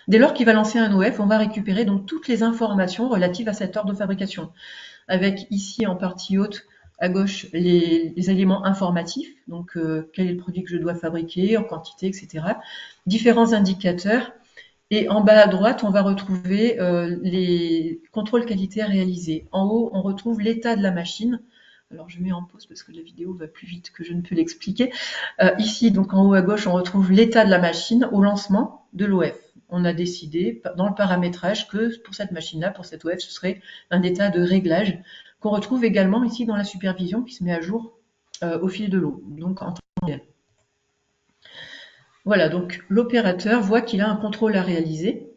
Dès lors qu'il va lancer un OF, on va récupérer donc toutes les informations relatives à cet ordre de fabrication. Avec ici en partie haute, à gauche, les éléments informatifs, donc quel est le produit que je dois fabriquer, en quantité, etc. Différents indicateurs. Et en bas à droite, on va retrouver les contrôles qualité réalisés. En haut, on retrouve l'état de la machine. Alors je mets en pause parce que la vidéo va plus vite que je ne peux l'expliquer. Ici, donc en haut à gauche, on retrouve l'état de la machine au lancement de l'OF. On a décidé dans le paramétrage que pour cette machine-là, pour cette OF, ce serait un état de réglage qu'on retrouve également ici dans la supervision qui se met à jour au fil de l'eau, donc en temps réel. Voilà, donc l'opérateur voit qu'il a un contrôle à réaliser,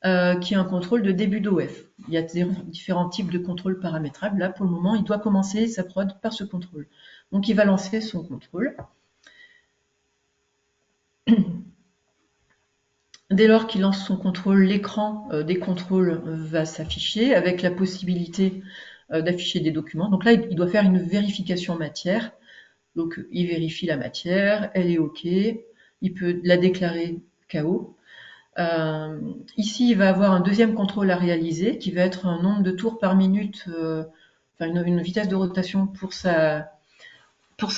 qui est un contrôle de début d'OF. Il y a différents types de contrôles paramétrables. Là, pour le moment, il doit commencer sa prod par ce contrôle. Donc, il va lancer son contrôle. Dès lors qu'il lance son contrôle, l'écran des contrôles va s'afficher avec la possibilité d'afficher des documents. Donc là, il doit faire une vérification matière. Donc, il vérifie la matière, elle est OK. Il peut la déclarer KO. Ici, il va avoir un deuxième contrôle à réaliser qui va être un nombre de tours par minute, enfin une vitesse de rotation pour sa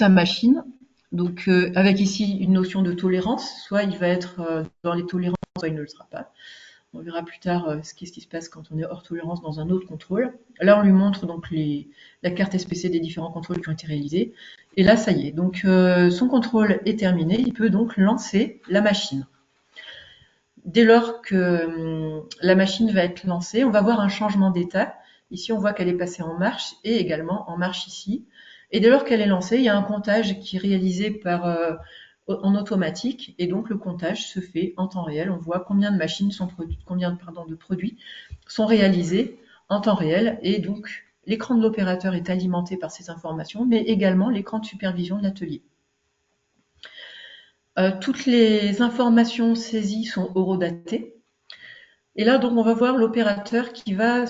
machine. Donc, avec ici une notion de tolérance, soit il va être dans les tolérances, soit il ne le sera pas. On verra plus tard ce qui se passe quand on est hors tolérance dans un autre contrôle. Là, on lui montre donc la carte SPC des différents contrôles qui ont été réalisés. Et là, ça y est. Donc, son contrôle est terminé. Il peut donc lancer la machine. Dès lors que la machine va être lancée, on va voir un changement d'état. Ici, on voit qu'elle est passée en marche et également en marche ici. Et dès lors qu'elle est lancée, il y a un comptage qui est réalisé en automatique et donc le comptage se fait en temps réel. On voit combien de machines sont produites, combien de produits sont réalisés en temps réel et donc l'écran de l'opérateur est alimenté par ces informations, mais également l'écran de supervision de l'atelier. Toutes les informations saisies sont horodatées. Et là, donc, on va voir l'opérateur qui va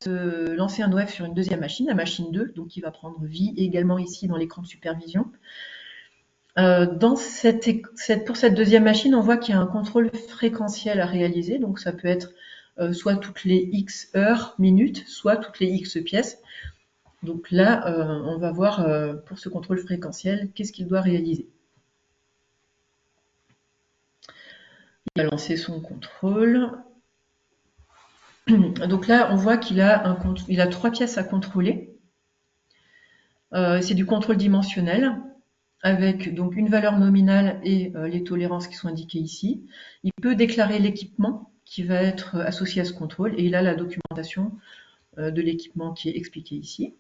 se lancer un OF sur une deuxième machine, la machine 2, donc qui va prendre vie également ici dans l'écran de supervision. Pour cette deuxième machine, on voit qu'il y a un contrôle fréquentiel à réaliser, donc ça peut être soit toutes les X heures, minutes, soit toutes les X pièces. Donc là, on va voir pour ce contrôle fréquentiel, qu'est-ce qu'il doit réaliser. Il va lancer son contrôle. Donc là, on voit qu'il a 3 pièces à contrôler. C'est du contrôle dimensionnel avec donc une valeur nominale et les tolérances qui sont indiquées ici. Il peut déclarer l'équipement qui va être associé à ce contrôle et il a la documentation de l'équipement qui est expliqué ici.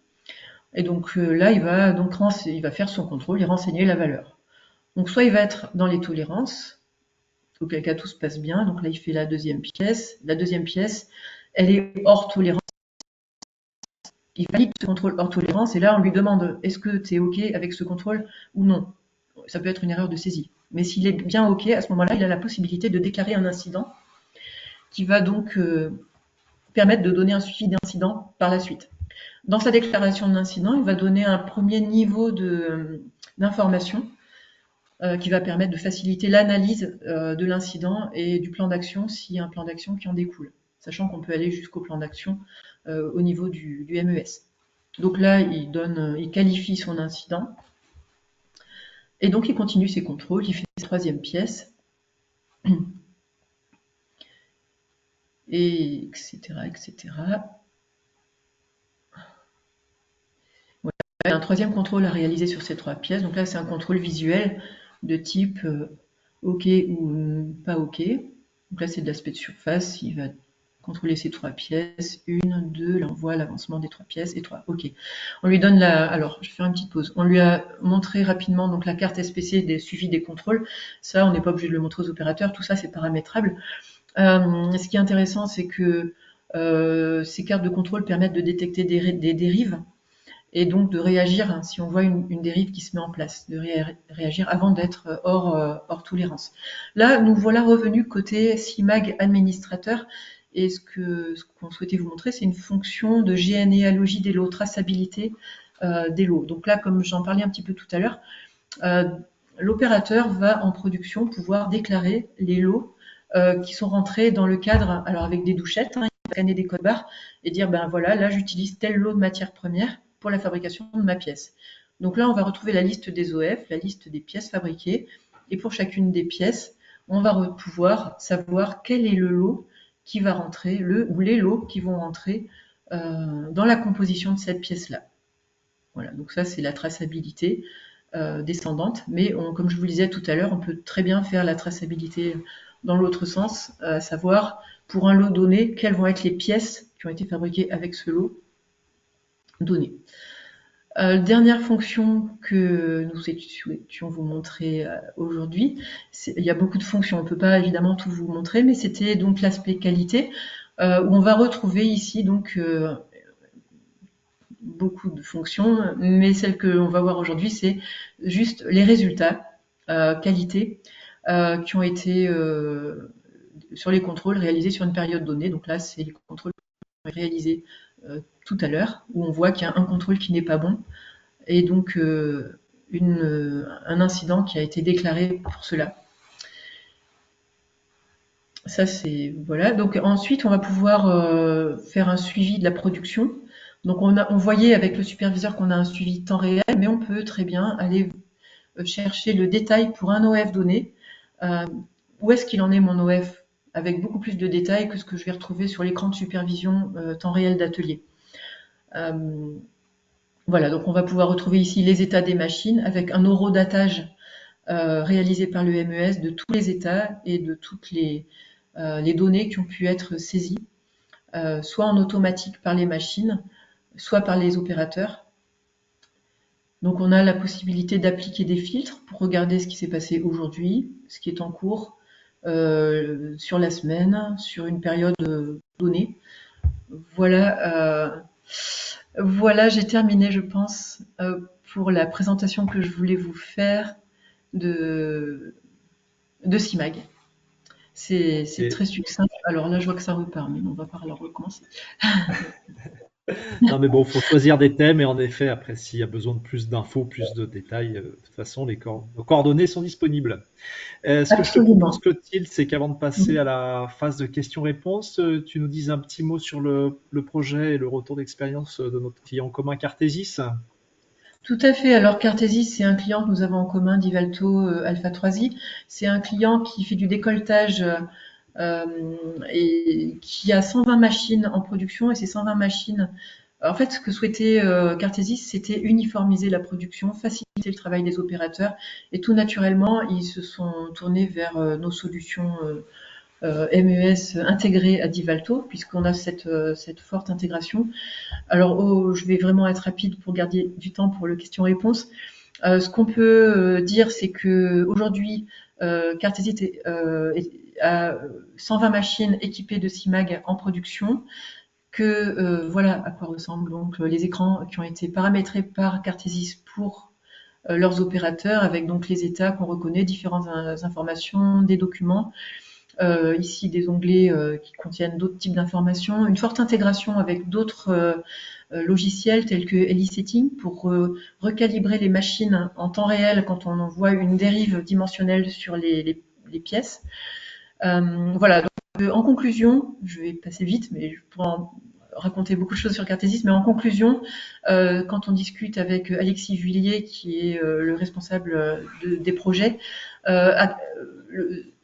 Et donc là, il va faire son contrôle et renseigner la valeur. Donc soit il va être dans les tolérances, auquel cas tout se passe bien. Donc là, il fait la deuxième pièce. La deuxième pièce, elle est hors tolérance. Il valide ce contrôle hors tolérance et là, on lui demande est-ce que tu es OK avec ce contrôle ou non. Ça peut être une erreur de saisie. Mais s'il est bien OK, à ce moment-là, il a la possibilité de déclarer un incident qui va donc permettre de donner un suivi d'incident par la suite. Dans sa déclaration d'incident, il va donner un premier niveau d'information qui va permettre de faciliter l'analyse de l'incident et du plan d'action s'il y a un plan d'action qui en découle, sachant qu'on peut aller jusqu'au plan d'action au niveau du MES. Donc là, il qualifie son incident et donc il continue ses contrôles, il fait sa troisième pièce, et etc. etc. Voilà. Il y a un troisième contrôle à réaliser sur ces trois pièces. Donc là, c'est un contrôle visuel de type OK ou pas OK. Donc là, c'est de l'aspect de surface. Il va contrôler ces trois pièces. 1, 2, là on voit l'avancement des trois pièces et 3. OK. On lui donne alors je vais faire une petite pause. On lui a montré rapidement donc la carte SPC des suivis des contrôles. Ça, on n'est pas obligé de le montrer aux opérateurs. Tout ça, c'est paramétrable. Ce qui est intéressant, c'est que ces cartes de contrôle permettent de détecter des dérives et donc de réagir si on voit une dérive qui se met en place, de réagir avant d'être hors tolérance. Là, nous voilà revenus côté CIMAG administrateur, et ce qu'on souhaitait vous montrer, c'est une fonction de généalogie des lots, traçabilité des lots. Donc là, comme j'en parlais un petit peu tout à l'heure, l'opérateur va en production pouvoir déclarer les lots qui sont rentrés dans le cadre, alors avec des douchettes, il va scanner des codes barres et dire ben voilà, là j'utilise tel lot de matière première pour la fabrication de ma pièce. Donc là, on va retrouver la liste des OF, la liste des pièces fabriquées, et pour chacune des pièces, on va pouvoir savoir quel est le lot qui va rentrer, ou les lots qui vont rentrer dans la composition de cette pièce-là. Voilà, donc ça c'est la traçabilité descendante, mais comme je vous le disais tout à l'heure, on peut très bien faire la traçabilité dans l'autre sens, à savoir pour un lot donné, quelles vont être les pièces qui ont été fabriquées avec ce lot donné. Dernière fonction que nous souhaitions vous montrer aujourd'hui, il y a beaucoup de fonctions, on ne peut pas évidemment tout vous montrer, mais c'était donc l'aspect qualité, où on va retrouver ici donc beaucoup de fonctions, mais celle que l'on va voir aujourd'hui, c'est juste les résultats qualité qui ont été sur les contrôles réalisés sur une période donnée. Donc là, c'est les contrôles réalisés tout à l'heure, où on voit qu'il y a un contrôle qui n'est pas bon, et donc un incident qui a été déclaré pour cela. Ça, c'est voilà. Donc ensuite, on va pouvoir faire un suivi de la production. Donc on voyait avec le superviseur qu'on a un suivi temps réel, mais on peut très bien aller chercher le détail pour un OF donné. Où est-ce qu'il en est mon OF? Avec beaucoup plus de détails que ce que je vais retrouver sur l'écran de supervision temps réel d'atelier. Voilà, donc on va pouvoir retrouver ici les états des machines avec un horodatage réalisé par le MES de tous les états et de toutes les données qui ont pu être saisies, soit en automatique par les machines, soit par les opérateurs. Donc on a la possibilité d'appliquer des filtres pour regarder ce qui s'est passé aujourd'hui, ce qui est en cours, sur la semaine, sur une période donnée. Voilà, j'ai terminé, je pense, pour la présentation que je voulais vous faire de CIMAG. C'est très succinct. Alors là, je vois que ça repart, mais on va pas alors recommencer. Non, mais bon, faut choisir des thèmes et en effet, après, s'il y a besoin de plus d'infos, plus de détails, de toute façon, nos coordonnées sont disponibles. Ce que je te propose, Clotilde, c'est qu'avant de passer à la phase de questions-réponses, tu nous dises un petit mot sur le projet et le retour d'expérience de notre client commun Cartesis. Tout à fait. Alors Cartesis, c'est un client que nous avons en commun d'Ivalto Alpha 3i. C'est un client qui fait du décolletage et qui a 120 machines en production, et ces 120 machines, en fait, ce que souhaitait Cartesis, c'était uniformiser la production, faciliter le travail des opérateurs, et tout naturellement, ils se sont tournés vers nos solutions MES intégré à Divalto, puisqu'on a cette forte intégration. Alors, je vais vraiment être rapide pour garder du temps pour le question-réponse. Ce qu'on peut dire, c'est que aujourd'hui, Cartesit a 120 machines équipées de CIMAG en production, que voilà à quoi ressemblent donc les écrans qui ont été paramétrés par Cartesis pour leurs opérateurs, avec donc les états qu'on reconnaît, différentes informations, des documents. Ici, des onglets qui contiennent d'autres types d'informations, une forte intégration avec d'autres logiciels tels que Elisetting pour recalibrer les machines en temps réel quand on en voit une dérive dimensionnelle sur les pièces. Voilà, donc en conclusion, je vais passer vite, mais je pourrais en raconter beaucoup de choses sur Cartesis, mais en conclusion, quand on discute avec Alexis Vuillier, qui est le responsable des projets,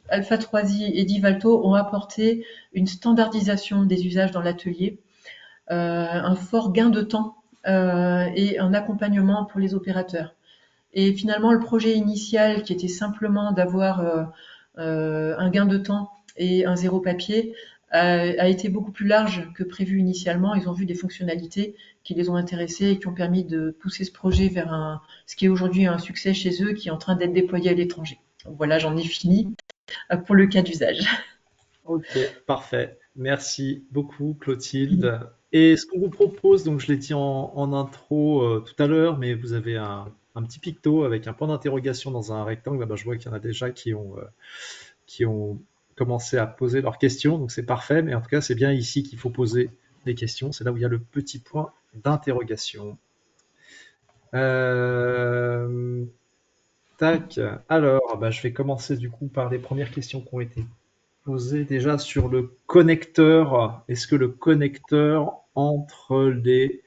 Alpha 3i et Divalto ont apporté une standardisation des usages dans l'atelier, un fort gain de temps et un accompagnement pour les opérateurs. Et finalement, le projet initial, qui était simplement d'avoir un gain de temps et un zéro papier, a été beaucoup plus large que prévu initialement. Ils ont vu des fonctionnalités qui les ont intéressés et qui ont permis de pousser ce projet vers ce qui est aujourd'hui un succès chez eux, qui est en train d'être déployé à l'étranger. Voilà, j'en ai fini pour le cas d'usage. Ok, parfait. Merci beaucoup, Clotilde. Et ce qu'on vous propose, donc je l'ai dit en intro tout à l'heure, mais vous avez un petit picto avec un point d'interrogation dans un rectangle. Là-bas, je vois qu'il y en a déjà qui ont commencé à poser leurs questions, donc c'est parfait. Mais en tout cas, c'est bien ici qu'il faut poser les questions. C'est là où il y a le petit point d'interrogation. Euh, Tac. Alors, bah, je vais commencer du coup par les premières questions qui ont été posées déjà sur le connecteur. Est-ce que le connecteur entre les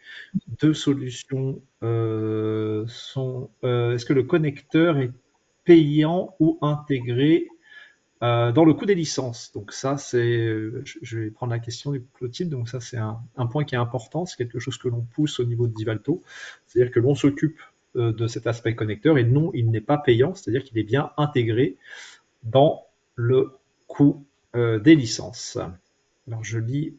deux solutions est-ce que le connecteur est payant ou intégré dans le coût des licences? Donc ça, je vais prendre la question de Clotilde. Donc ça, c'est un point qui est important. C'est quelque chose que l'on pousse au niveau de Divalto. C'est-à-dire que l'on s'occupe de cet aspect connecteur et non, il n'est pas payant. C'est-à-dire qu'il est bien intégré dans le coût des licences. Alors je lis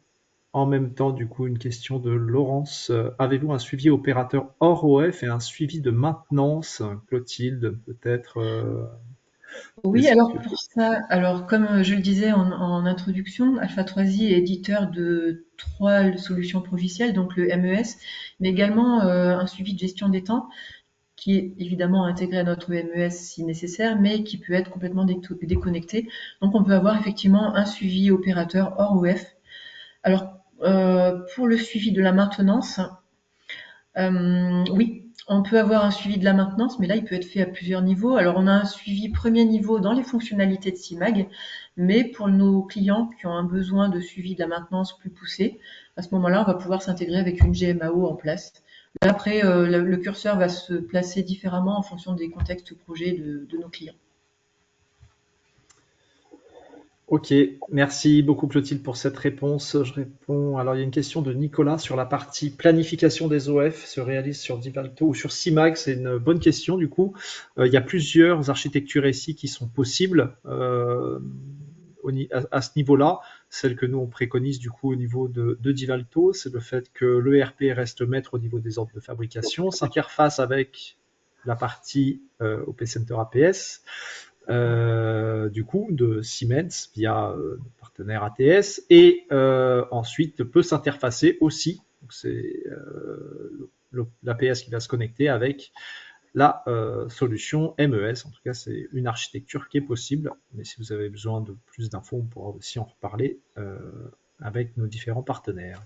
en même temps du coup une question de Laurence. Avez-vous un suivi opérateur hors OF et un suivi de maintenance? Clotilde, peut-être. Oui, Est-ce alors que... pour ça, alors comme je le disais en introduction, Alpha 3i est éditeur de 3 solutions logicielles, donc le MES, mais également un suivi de gestion des temps qui est évidemment intégré à notre MES si nécessaire, mais qui peut être complètement déconnecté. Donc on peut avoir effectivement un suivi opérateur hors OF. Alors pour le suivi de la maintenance, oui, on peut avoir un suivi de la maintenance, mais là, il peut être fait à plusieurs niveaux. Alors, on a un suivi premier niveau dans les fonctionnalités de CIMAG, mais pour nos clients qui ont un besoin de suivi de la maintenance plus poussé, à ce moment-là, on va pouvoir s'intégrer avec une GMAO en place. Là, après, le curseur va se placer différemment en fonction des contextes projets de nos clients. Ok, merci beaucoup Clotilde pour cette réponse. Je réponds. Alors, il y a une question de Nicolas sur la partie planification des OF se réalise sur Divalto ou sur CIMAG. C'est une bonne question du coup. Il y a plusieurs architectures ici qui sont possibles à ce niveau-là. Celle que nous on préconise du coup au niveau de Divalto, c'est le fait que l'ERP reste maître au niveau des ordres de fabrication, s'interface avec la partie OP Center APS. Du coup de Siemens via le partenaire ATS et ensuite peut s'interfacer aussi. C'est l'APS qui va se connecter avec la solution MES. En tout cas, c'est une architecture qui est possible. Mais si vous avez besoin de plus d'infos, on pourra aussi en reparler avec nos différents partenaires.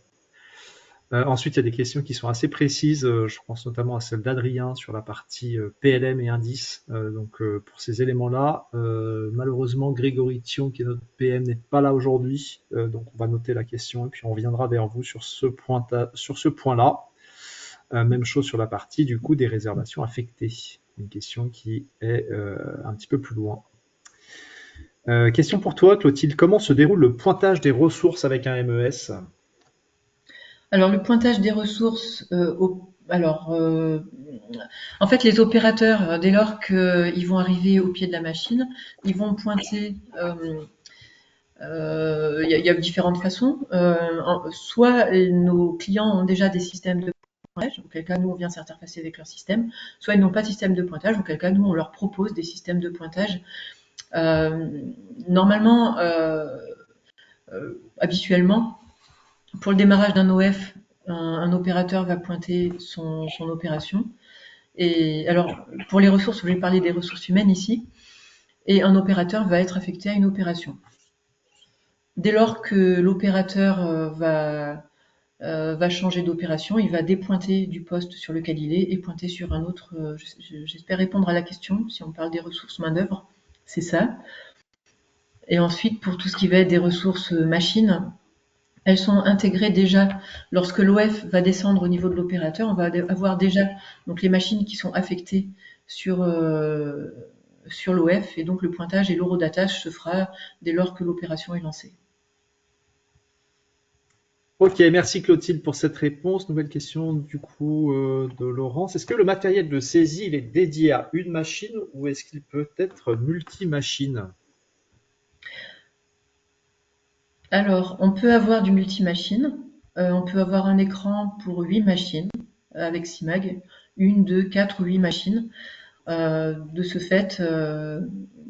Ensuite, il y a des questions qui sont assez précises. Je pense notamment à celle d'Adrien sur la partie PLM et indices. Donc, pour ces éléments-là, malheureusement, Grégory Thion, qui est notre PM, n'est pas là aujourd'hui. Donc, on va noter la question et puis on reviendra vers vous sur ce point-là. Même chose sur la partie du coup des réservations affectées. Une question qui est un petit peu plus loin. Question pour toi, Clotilde. Comment se déroule le pointage des ressources avec un MES? Alors, le pointage des ressources, en fait, les opérateurs, dès lors qu'ils vont arriver au pied de la machine, ils vont pointer Il y a différentes façons. Soit nos clients ont déjà des systèmes de pointage, auquel cas nous on vient s'interfacer avec leur système, soit ils n'ont pas de système de pointage, auquel cas nous on leur propose des systèmes de pointage. Normalement, habituellement, pour le démarrage d'un OF, un opérateur va pointer son opération. Et alors, pour les ressources, je vais parler des ressources humaines ici, et un opérateur va être affecté à une opération. Dès lors que l'opérateur va changer d'opération, il va dépointer du poste sur lequel il est et pointer sur un autre. J'espère répondre à la question. Si on parle des ressources main-d'œuvre, c'est ça. Et ensuite, pour tout ce qui va être des ressources machines, elles sont intégrées déjà. Lorsque l'OF va descendre au niveau de l'opérateur, on va avoir déjà donc les machines qui sont affectées sur l'OF, et donc le pointage et l'horodatage se fera dès lors que l'opération est lancée. Ok, merci Clotilde pour cette réponse. Nouvelle question du coup de Laurence. Est-ce que le matériel de saisie il est dédié à une machine ou est-ce qu'il peut être multi-machine? Alors, on peut avoir du multi-machine. On peut avoir un écran pour 8 machines avec CIMAG, 1, 2, 4 ou 8 machines. De ce fait,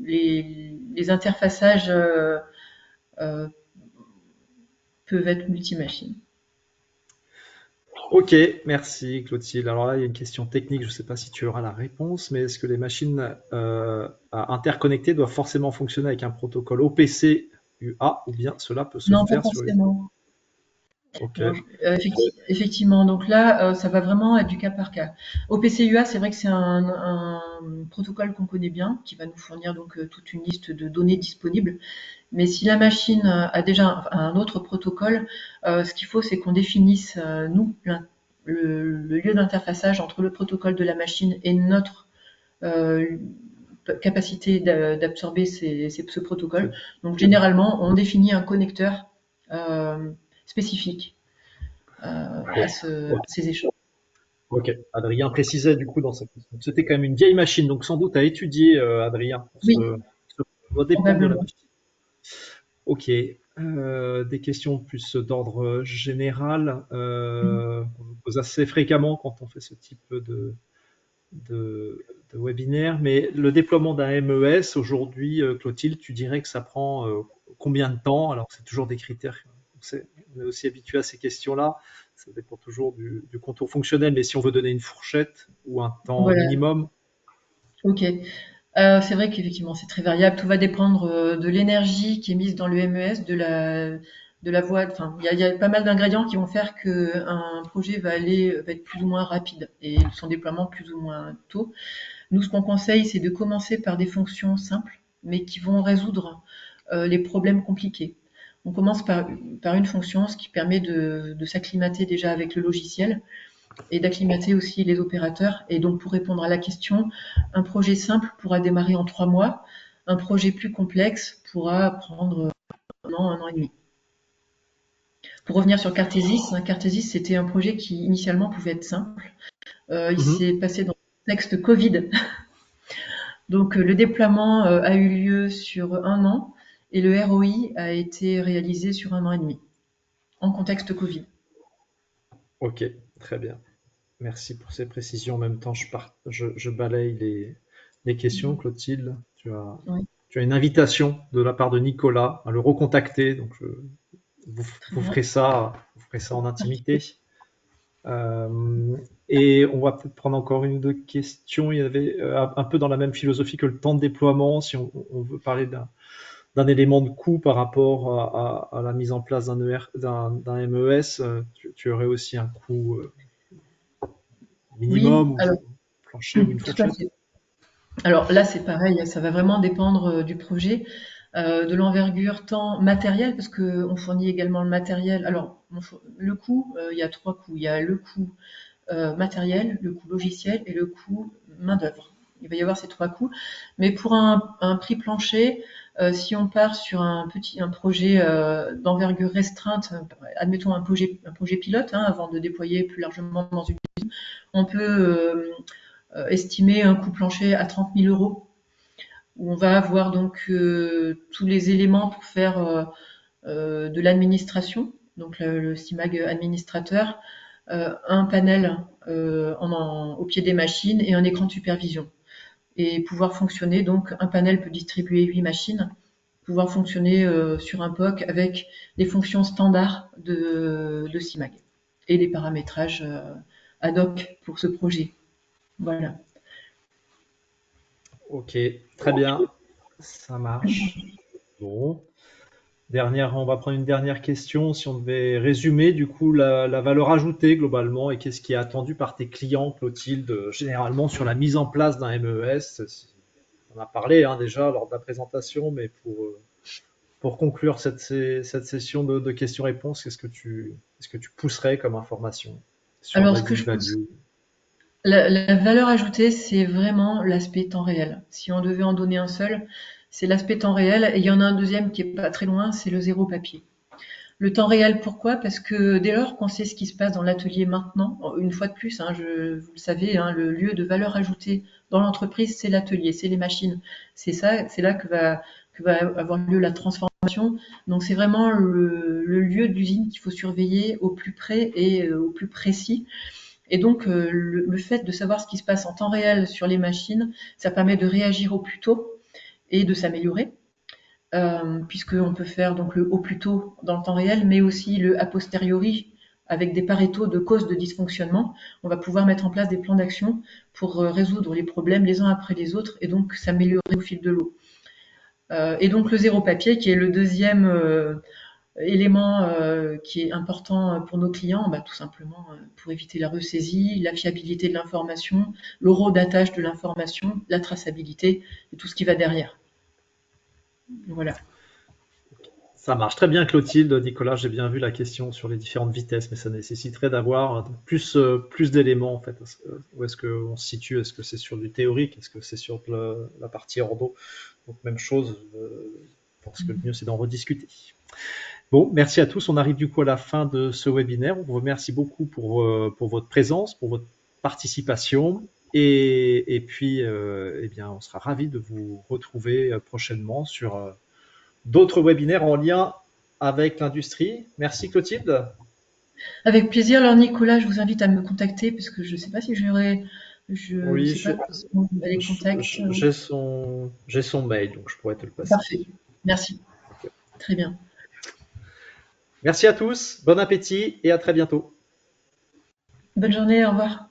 les interfaçages euh, peuvent être multi-machines. Ok, merci Clotilde. Alors là, il y a une question technique, je ne sais pas si tu auras la réponse, mais est-ce que les machines interconnectées doivent forcément fonctionner avec un protocole OPC UA ou bien cela peut se Non, pas faire sur les... forcément. Ok, Non, effectivement, donc là, ça va vraiment être du cas par cas. OPC-UA, c'est vrai que c'est un protocole qu'on connaît bien, qui va nous fournir donc toute une liste de données disponibles. Mais si la machine a déjà un autre protocole, ce qu'il faut, c'est qu'on définisse, nous, le lieu d'interfaçage entre le protocole de la machine et notre euh, capacité d'absorber ce protocole. Donc généralement, on définit un connecteur spécifique à ces échanges. ok. Adrien précisait du coup dans sa question. C'était quand même une vieille machine, donc sans doute à étudier, Adrien, pour Oui, ça doit dépendre de la probablement. machine. Ok. Des questions plus d'ordre général qu'on nous pose assez fréquemment quand on fait ce type de webinaire. Mais le déploiement d'un MES aujourd'hui, Clotilde, tu dirais que ça prend combien de temps? Alors c'est toujours des critères. On est aussi habitué à ces questions-là. Ça dépend toujours du contour fonctionnel. Mais si on veut donner une fourchette ou un temps Voilà, minimum, ok. C'est vrai qu'effectivement, c'est très variable. Tout va dépendre de l'énergie qui est mise dans le MES, de la voie. Enfin, il y a pas mal d'ingrédients qui vont faire qu'un projet va être plus ou moins rapide et son déploiement plus ou moins tôt. Nous, ce qu'on conseille, c'est de commencer par des fonctions simples, mais qui vont résoudre les problèmes compliqués. On commence par une fonction, ce qui permet de s'acclimater déjà avec le logiciel et d'acclimater aussi les opérateurs. Et donc, pour répondre à la question, un projet simple pourra démarrer en 3 mois, un projet plus complexe pourra prendre un an et demi. Pour revenir sur Cartesis, Cartesis, c'était un projet qui initialement pouvait être simple. Il mhm. s'est passé dans le contexte Covid. Donc, le déploiement a eu lieu sur un an et le ROI a été réalisé sur un an et demi, en contexte Covid. Ok, très bien. Merci pour ces précisions. En même temps, je balaye les questions, Clotilde. Oui, Tu as une invitation de la part de Nicolas à le recontacter. Donc, vous, très bien. vous ferez ça en intimité. Euh, et on va peut-être prendre encore une ou deux questions. Il y avait un peu dans la même philosophie que le temps de déploiement. Si on veut parler d'un élément de coût par rapport à la mise en place d'un MES, tu aurais aussi un coût Oui, minimum ou alors, plancher ou une tout à fourchette? fait. Alors là, c'est pareil, ça va vraiment dépendre du projet, de l'envergure tant matérielle, parce qu'on fournit également le matériel. Alors, le coût, il y a trois coûts. Il y a le coût matériel, le coût logiciel et le coût main-d'œuvre. Il va y avoir ces trois coûts. Mais pour un prix plancher, si on part sur un projet d'envergure restreinte, admettons un projet pilote, hein, avant de déployer plus largement dans une, on peut estimer un coût plancher à 30 000 euros où on va avoir donc tous les éléments pour faire de l'administration, donc le CIMAG administrateur, un panel au pied des machines et un écran de supervision. Et pouvoir fonctionner, donc un panel peut distribuer 8 machines, pouvoir fonctionner sur un POC avec les fonctions standards de CIMAG et les paramétrages ad hoc pour ce projet. Voilà. Ok, très bien, ça marche. Bon, on va prendre une dernière question. Si on devait résumer du coup la valeur ajoutée globalement et qu'est-ce qui est attendu par tes clients, Clotilde, généralement sur la mise en place d'un MES. On a parlé hein, déjà lors de la présentation, mais pour conclure cette session de questions-réponses, qu'est-ce que tu pousserais comme information sur Alors, ce que l'added je pousse, value? la valeur ajoutée, c'est vraiment l'aspect temps réel. Si on devait en donner un seul, c'est l'aspect temps réel. Et il y en a un deuxième qui est pas très loin, c'est le zéro papier. Le temps réel, pourquoi? Parce que dès lors qu'on sait ce qui se passe dans l'atelier maintenant, une fois de plus, hein, vous le savez, hein, le lieu de valeur ajoutée dans l'entreprise, c'est l'atelier, c'est les machines. C'est ça, c'est là que va avoir lieu la transformation. Donc c'est vraiment le lieu d'usine qu'il faut surveiller au plus près et au plus précis. Et donc le fait de savoir ce qui se passe en temps réel sur les machines, ça permet de réagir au plus tôt et de s'améliorer puisqu'on peut faire donc le au plus tôt dans le temps réel, mais aussi le a posteriori avec des parétos de causes de dysfonctionnement. On va pouvoir mettre en place des plans d'action pour résoudre les problèmes les uns après les autres et donc s'améliorer au fil de l'eau. Et donc le zéro papier, qui est le deuxième élément qui est important pour nos clients, bah, tout simplement pour éviter la ressaisie, la fiabilité de l'information, l'horodatage de l'information, la traçabilité et tout ce qui va derrière. Voilà. Ça marche très bien, Clotilde. Nicolas, j'ai bien vu la question sur les différentes vitesses, mais ça nécessiterait d'avoir plus d'éléments en fait. Où est-ce qu'on se situe? Est-ce que c'est sur du théorique? Est-ce que c'est sur la partie ordo? Donc même chose. Je pense que le mieux c'est d'en rediscuter. Bon, merci à tous. On arrive du coup à la fin de ce webinaire. On vous remercie beaucoup pour votre présence, pour votre participation. Et puis, eh bien, on sera ravis de vous retrouver prochainement sur d'autres webinaires en lien avec l'industrie. Merci Clotilde. Avec plaisir. Alors Nicolas, je vous invite à me contacter parce que je ne sais pas si je Oui, sais pas quels sont les contacts. j'ai son mail, donc je pourrais te le passer. Parfait. Merci. Ok. Très bien. Merci à tous, bon appétit et à très bientôt. Bonne journée. Au revoir.